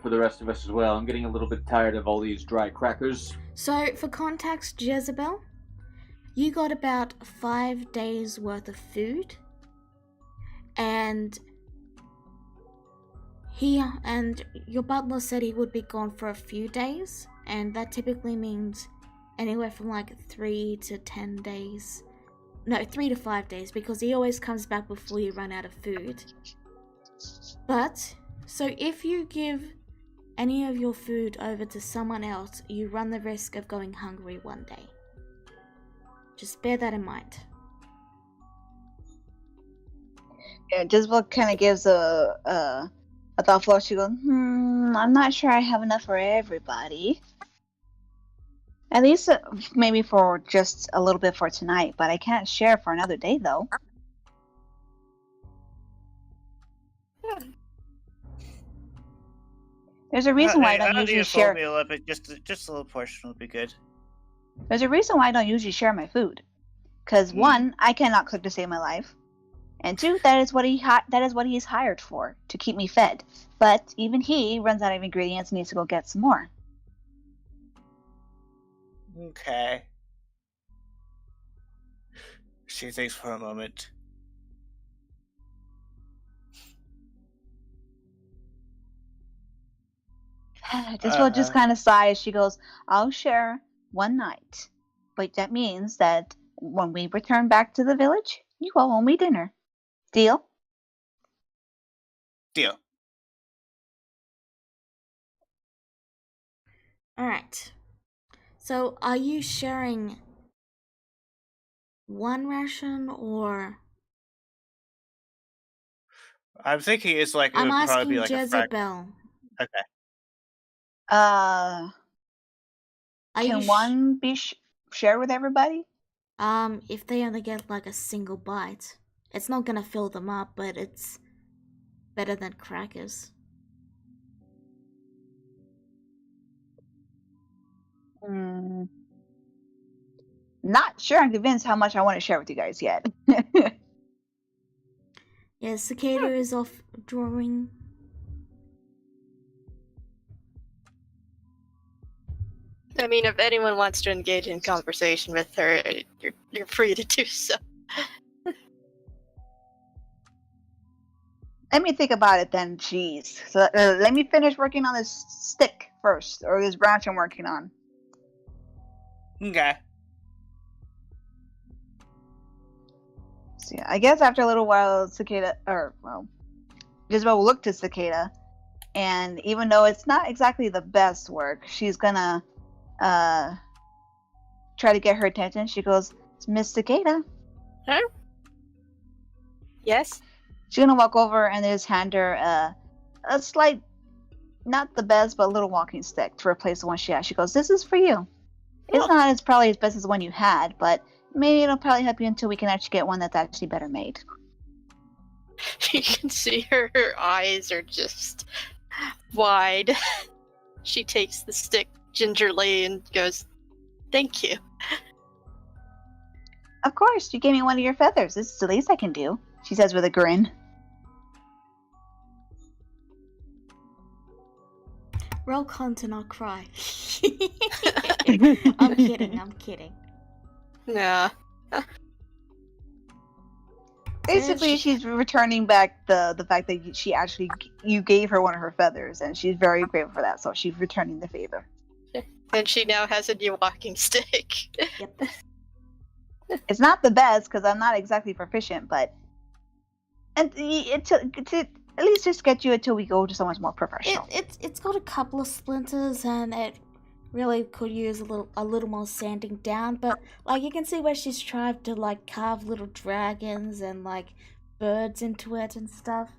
the rest of us as well. I'm getting a little bit tired of all these dry crackers. So, for context, Jezebel, you got about 5 days worth of food. And your butler said he would be gone for a few days. And that typically means anywhere from 3 to 10 days. No, 3 to 5 days, because he always comes back before you run out of food. But, so if you give any of your food over to someone else, you run the risk of going hungry one day. Just bear that in mind. Yeah, Jezebel kind of gives a thoughtful. She goes, I'm not sure I have enough for everybody. At least maybe for just a little bit for tonight, but I can't share for another day, though. There's a reason why I I don't don't need usually a full share. meal, but just a little portion would be good. There's a reason why I don't usually share my food. Because one, I cannot cook to save my life, and two, that is what he's hired for, to keep me fed. But even he runs out of ingredients and needs to go get some more. Okay. She thinks for a moment. Diswell just kind of sighs. She goes, "I'll share one night, but that means that when we return back to the village, you all owe me dinner. Deal?" Deal. Alright. So, are you sharing one ration or. I'm thinking it's like it I'm would probably be asking like a frac. Jezebel. Okay. Are Can you one be shared with everybody? if they only get like a single bite, it's not gonna fill them up, but it's better than crackers. Not sure I'm convinced how much I want to share with you guys yet. Yeah, Cicada is off drawing. I mean, if anyone wants to engage in conversation with her, you're free to do so. Let me think about it then, jeez. So let me finish working on this stick first, or this branch I'm working on. Okay. So yeah, I guess after a little while, Jezebel will look to Cicada, and even though it's not exactly the best work, she's gonna try to get her attention. She goes, "It's Miss Cicada." Huh? Yes? She's gonna walk over and just hand her a slight, not the best, but a little walking stick to replace the one she had. She goes, "This is for you. It's not as probably as best as the one you had, but maybe it'll probably help you until we can actually get one that's actually better made." You can see her eyes are just wide. She takes the stick gingerly and goes, "Thank you." "Of course, you gave me one of your feathers. This is the least I can do," she says with a grin. Roll con to not cry. I'm kidding. Nah. Basically, she's returning back the fact that you gave her one of her feathers, and she's very grateful for that. So she's returning the favor. And she now has a new walking stick. Yep. It's not the best because I'm not exactly proficient, but to at least just get you until we go to someone more professional. It's got a couple of splinters, and it really could use a little more sanding down. But like you can see where she's tried to like carve little dragons and like birds into it and stuff.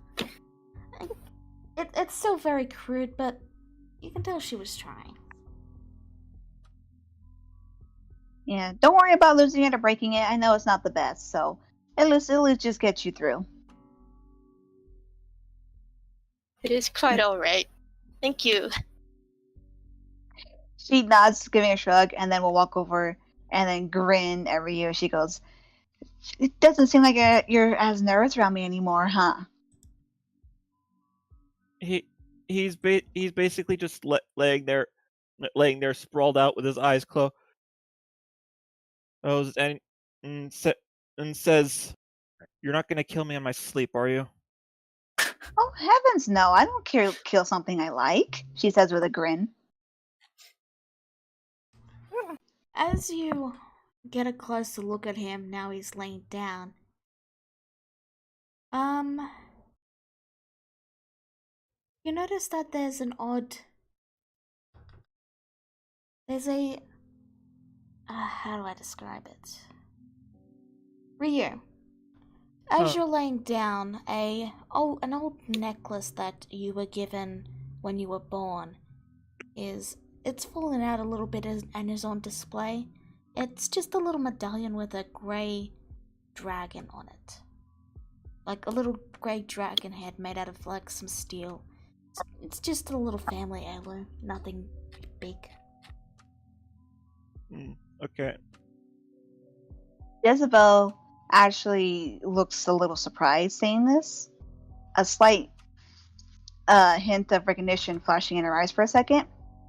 It's still very crude, but you can tell she was trying. Yeah, don't worry about losing it or breaking it. I know it's not the best, so at least it'll just get you through. It is quite alright. Thank you. She nods, giving a shrug, and then we'll walk over and then grin every year. She goes, "It doesn't seem like you're as nervous around me anymore, huh?" He's basically just laying there sprawled out with his eyes closed. And says, "You're not gonna kill me in my sleep, are you?" "Oh heavens, no! I don't kill something I like," she says with a grin. As you get a closer look at him, now he's laying down. You notice that there's how do I describe it? Ryu, as you're laying down, an old necklace that you were given when you were born it's fallen out a little bit and is on display. It's just a little medallion with a grey dragon on it. Like a little grey dragon head made out of like some steel. It's just a little family heirloom. Nothing big. Okay. Jezebel actually looks a little surprised seeing this. A slight hint of recognition flashing in her eyes for a second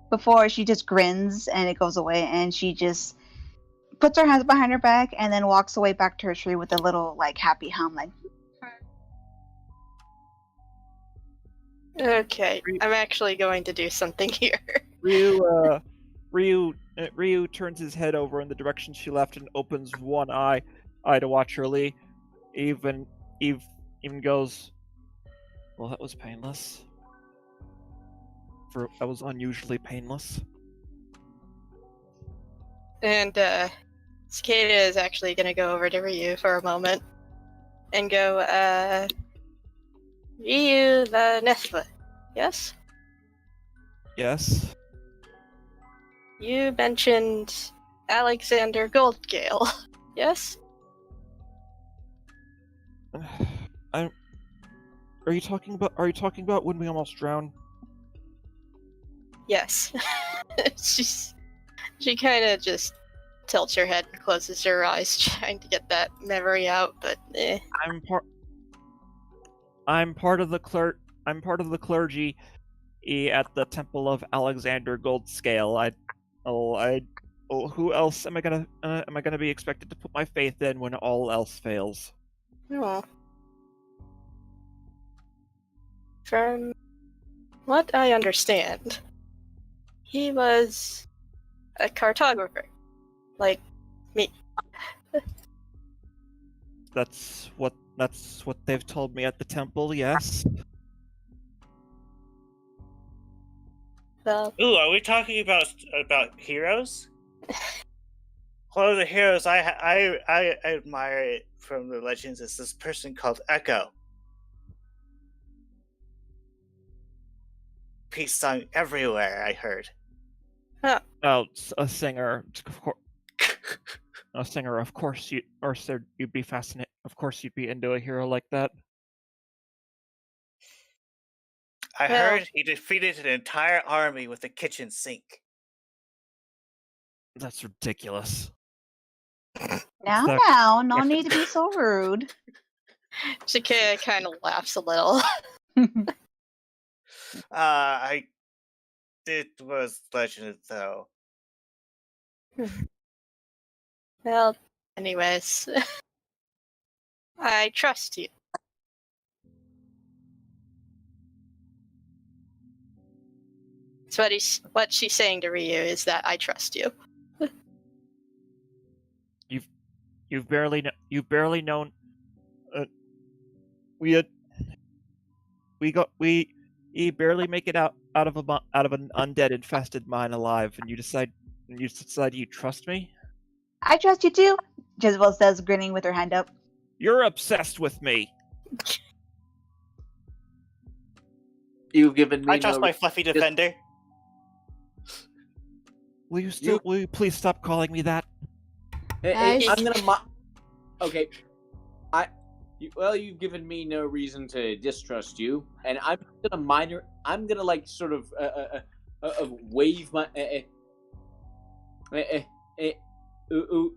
before she just grins and it goes away, and she just puts her hands behind her back and then walks away back to her tree with a little like happy hum, like. Okay, I'm actually going to do something here. Ryu turns his head over in the direction she left and opens one eye to watch her leave. Eve even goes, "Well, that was painless. That was unusually painless." And Cicada is actually going to go over to Ryu for a moment and go, Ryu the Nestle, yes? Yes. You mentioned Alexander Goldgale, yes? Are you talking about when we almost drowned? Yes. She kind of just tilts her head and closes her eyes, trying to get that memory out, but eh. I'm part of the clergy at the Temple of Alexander Goldscale. Who else am I gonna be expected to put my faith in when all else fails? Oh. From what I understand, he was a cartographer, like me. That's what they've told me at the temple. Yes. Well, Ooh, are we talking about heroes? One of the heroes I admire from the legends is this person called Echo. Peace sung everywhere, I heard. Oh, a singer. A singer. Of course, you'd be fascinated. Of course, you'd be into a hero like that. I heard he defeated an entire army with a kitchen sink. That's ridiculous. Now, no need to be so rude. Cicada kind of laughs a little. It was legend though. Well, anyways, I trust you. So what she's saying to Ryu is that I trust you. You've barely known. We barely make it out of an undead infested mine alive, and you decide you trust me? I trust you too, Jezebel says, grinning with her hand up. You're obsessed with me. You've given me I trust my fluffy defender. Will you please stop calling me that? Nice. I'm gonna okay. You've given me no reason to distrust you, and I'm gonna like sort of wave my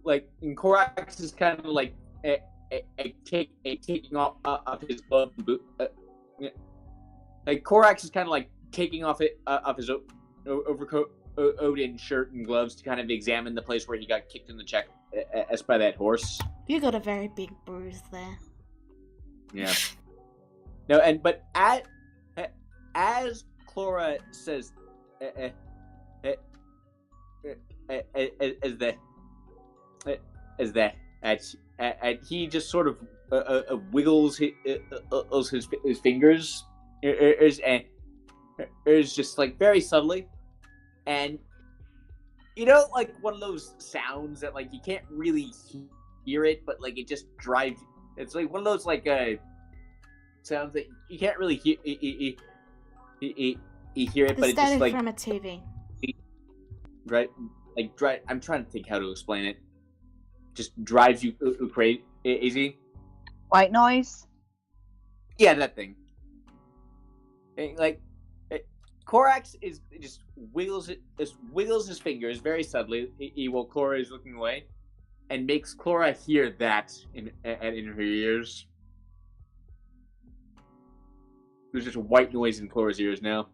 like, and Korax is kind of like taking off his glove and boot. Like Korax is kind of like taking off his overcoat, Odin shirt and gloves to kind of examine the place where he got kicked in the chest by that horse. You got a very big bruise there. Yeah. No, but as Clora says, he just sort of wiggles his fingers, is just like very subtly, and like one of those sounds that like you can't really hear it, but like it just drives. It's like one of those like sounds that you can't really hear it, but it's just like from a TV. Right, like I'm trying to think how to explain it. Just drives you crazy. White noise? Yeah, that thing. Like Korax is just wiggles his fingers very subtly while Cora is looking away, and makes Cora hear that in her ears. There's just a white noise in Cora's ears now.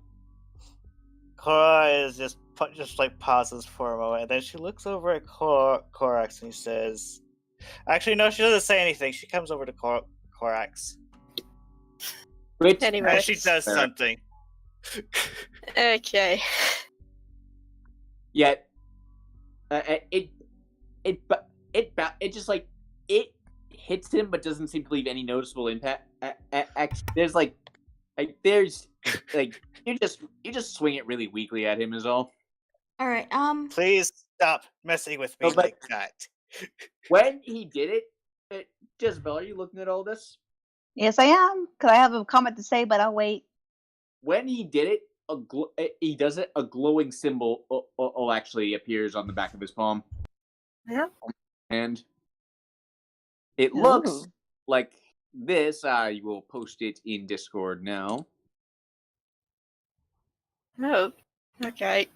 Cora is just like pauses for a moment, and then she looks over at Korax and he says, "Actually, no, she doesn't say anything. She comes over to Korax, Anyway. and she does something." Okay. Yet, it just like it hits him, but doesn't seem to leave any noticeable impact. There's you just swing it really weakly at him is all. All right. Please stop messing with me like that. When he did it, Jezebel, are you looking at all this? Yes, I am. Because I have a comment to say, but I'll wait. When he did it, he does it. A glowing symbol actually appears on the back of his palm. Yeah. And it Ooh. looks like this. I will post it in Discord now. Oh. Okay.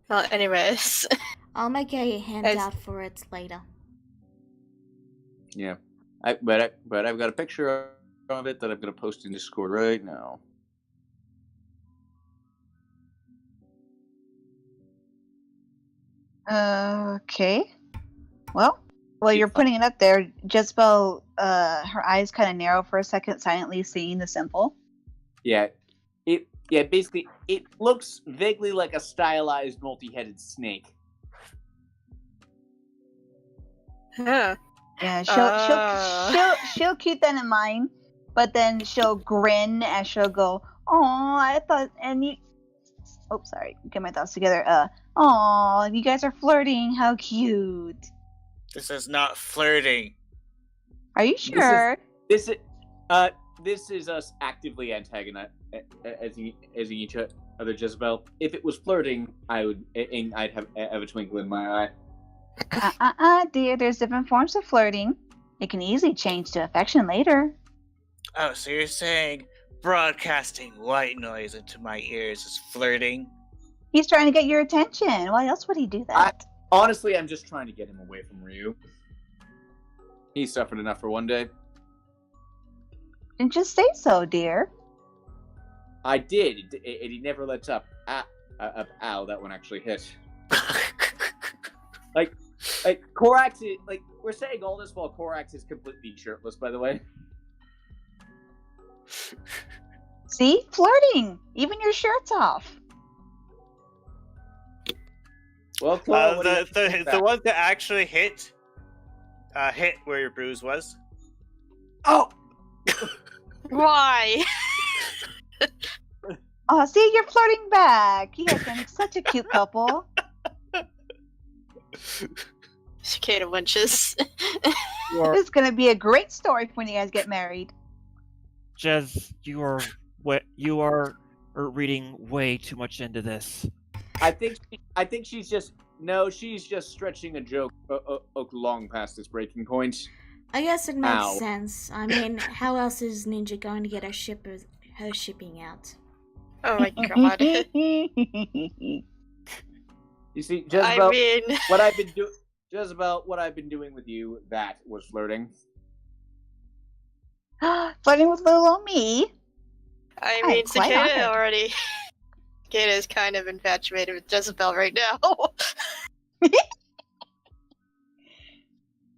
Well, anyways. I'll make a handout for it later. Yeah, but I've got a picture of it that I'm gonna post in Discord right now. Okay. Well, while you're putting it up there, Jezebel, her eyes kind of narrow for a second, silently seeing the symbol. Yeah, basically, it looks vaguely like a stylized multi-headed snake. Huh. Yeah, she'll keep that in mind, but then she'll grin and she'll go, "Oh, I thought," and you. Oh, sorry, get my thoughts together. Oh, you guys are flirting. How cute. This is not flirting. Are you sure? This is us actively antagonizing each other, Jezebel. If it was flirting, I'd have a twinkle in my eye. Dear, there's different forms of flirting. It can easily change to affection later. Oh, so you're saying broadcasting white noise into my ears is flirting? He's trying to get your attention. Why else would he do that? Honestly, I'm just trying to get him away from Ryu. He suffered enough for one day. And just say so, dear. I did, and he never lets up. Ow, that one actually hit. Like Korax is, we're saying all this while Korax is completely shirtless, by the way. See? Flirting! Even your shirt's off. Well, Clara, the one that actually hit where your bruise was. Oh! Why? Oh, see, you're flirting back. You guys are such a cute couple. Cicada winches. This is gonna be a great story when you guys get married. Jez, you are reading way too much into this. I think she's just stretching a joke long past its breaking point. I guess it makes Ow. sense. I mean, how else is Ninja going to get her shipping out? Oh my god. You see, Jezebel, I mean, what I've been doing with you, that was flirting. Flirting with little old me. I I'm mean, quite Cicada honored. already. Cicada is kind of infatuated with Jezebel right now.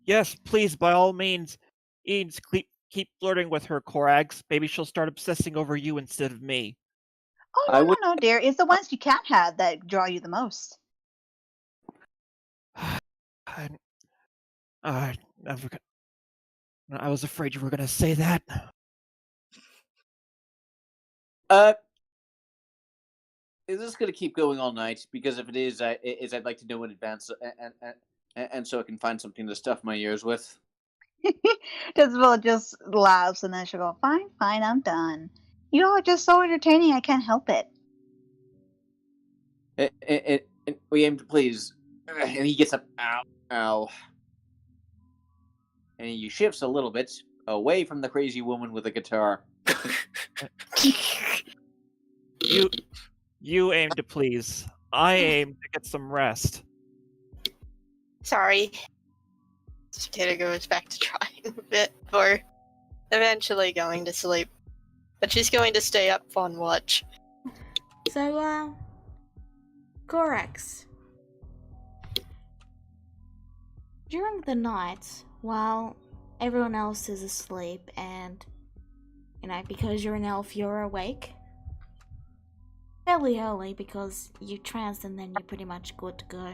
Yes, please, by all means, keep flirting with her, Korax. Maybe she'll start obsessing over you instead of me. Oh, no, dear. It's the ones you can't have that draw you the most. I was afraid you were going to say that. Is this going to keep going all night? Because if it is, I'd like to know in advance, and so I can find something to stuff my ears with. Jezebel just laughs and then she'll go, fine, I'm done. You all are just so entertaining, I can't help it. We aim to please. And he gets up. Ow. And he shifts a little bit away from the crazy woman with the guitar. You aim to please. I aim to get some rest. Sorry. Cicada goes back to trying a bit for eventually going to sleep. But she's going to stay up on watch. So, Corax. During the night, while everyone else is asleep and, because you're an elf, you're awake. Fairly early because you tranced and then you're pretty much good to go.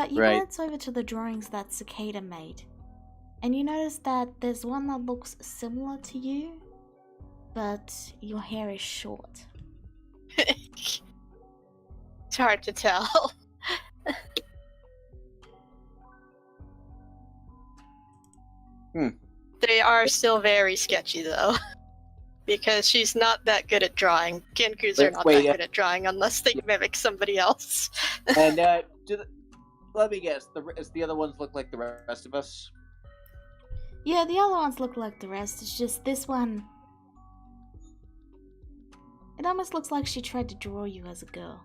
You Right. glance over to the drawings that Cicada made, and you notice that there's one that looks similar to you, but your hair is short. It's hard to tell. They are still very sketchy, though. Because she's not that good at drawing. Genkus are not that good at drawing unless they mimic somebody else. And let me guess, does the other ones look like the rest of us? Yeah, the other ones look like the rest. It's just this one. It almost looks like she tried to draw you as a girl.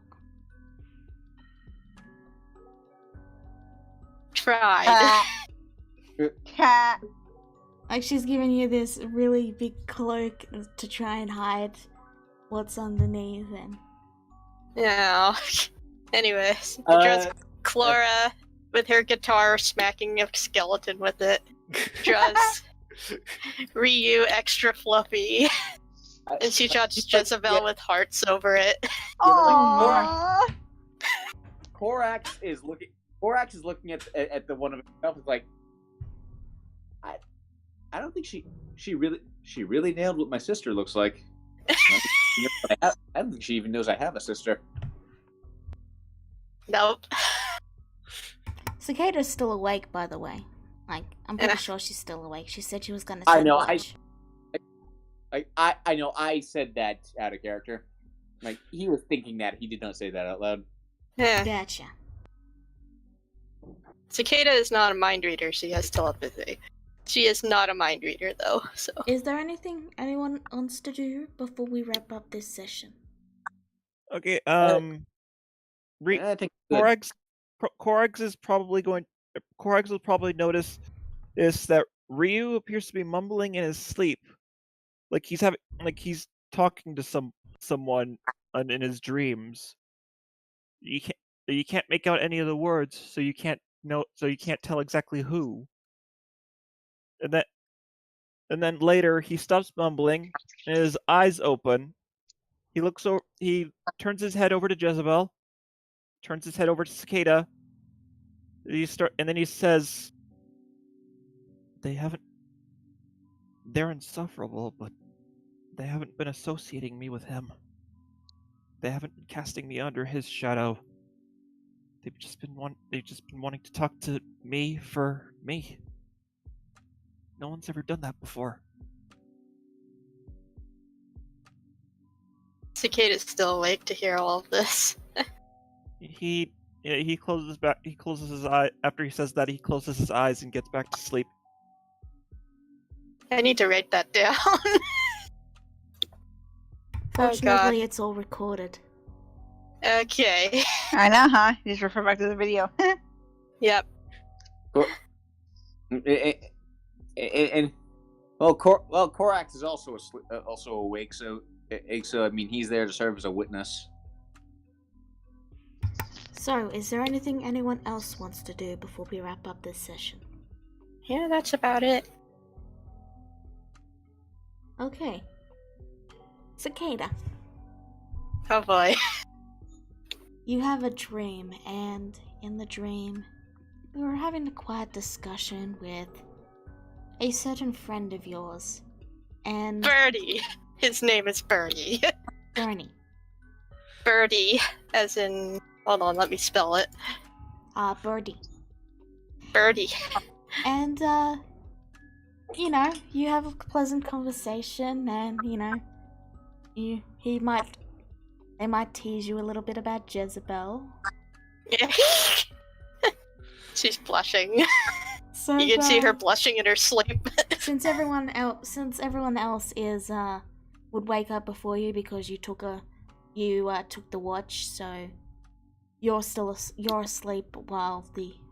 Tried. Cat. Like she's giving you this really big cloak to try and hide what's underneath and... Yeah. Anyways, it draws Clara with her guitar smacking a skeleton with it. Draws Ryu extra fluffy. And she draws Jezebel with hearts over it. Aww. Corax is looking at the one of himself. Is like, I don't think she really nailed what my sister looks like. I don't think she even knows I have a sister. Nope. Cicada's still awake, by the way. Like, I'm pretty sure she's still awake. She said she was gonna I set know, watch. I know I said that out of character. Like, he was thinking that. He did not say that out loud. Yeah. Gotcha. Cicada is not a mind reader, she has telepathy. She is not a mind reader, though, so... Is there anything anyone wants to do before we wrap up this session? Okay, I think Corax is probably going. Corax will probably notice is that Ryu appears to be mumbling in his sleep, like he's talking to someone in his dreams. You can't make out any of the words, so you can't tell exactly who. And then later he stops mumbling and his eyes open. He turns his head over to Jezebel, turns his head over to Cicada. And then he says, they're insufferable, but they haven't been associating me with him. They haven't been casting me under his shadow. They've just been wanting to talk to me for me. No one's ever done that before. Cicada's still awake to hear all of this. He closes his eye after he says that. He closes his eyes and gets back to sleep. I need to write that down. Fortunately, it's all recorded. Okay. I know, huh? You just refer back to the video. Yep. Corax is also awake, so I mean he's there to serve as a witness. So, is there anything anyone else wants to do before we wrap up this session? Yeah, that's about it. Okay. Cicada. Oh boy. You have a dream, and in the dream, you were having a quiet discussion with a certain friend of yours, and... Birdie! His name is Birdie. Bernie. Birdie, as in... Hold on, let me spell it. Birdie. Birdie. And, you have a pleasant conversation, and, they might tease you a little bit about Jezebel. Yeah. She's blushing. So, you can see her blushing in her sleep. since everyone else is, would wake up before you because you took a you took the watch, so you're you're asleep while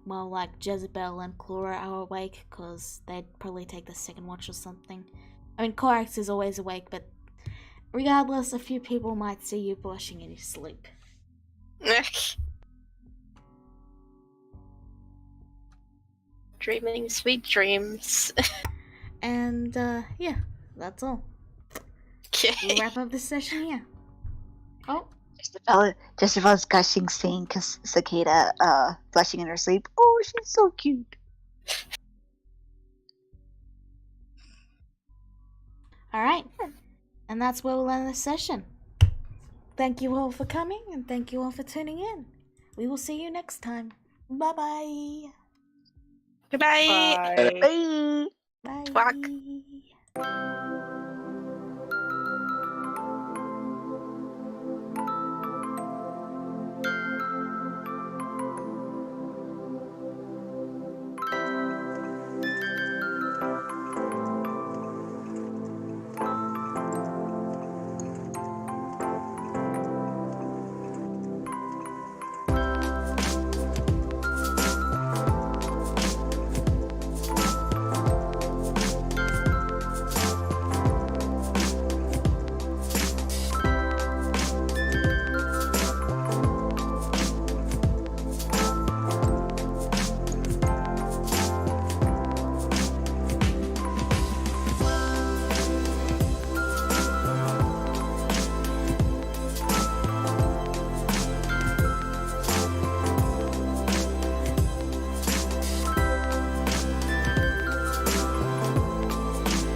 like Jezebel and Clara are awake, because they'd probably take the second watch or something. I mean, Corax is always awake, but regardless, a few people might see you blushing in your sleep. Dreaming sweet dreams. And yeah, that's all. Okay. We'll wrap up this session here. Oh, Jezebel's gushing, seeing Cicada blushing in her sleep. Oh, she's so cute. alright. And that's where we'll end this session. Thank you all for coming, and thank you all for tuning in. We will see you next time. Bye-bye. Goodbye. Bye. Bye. Bye. Quack. Bye.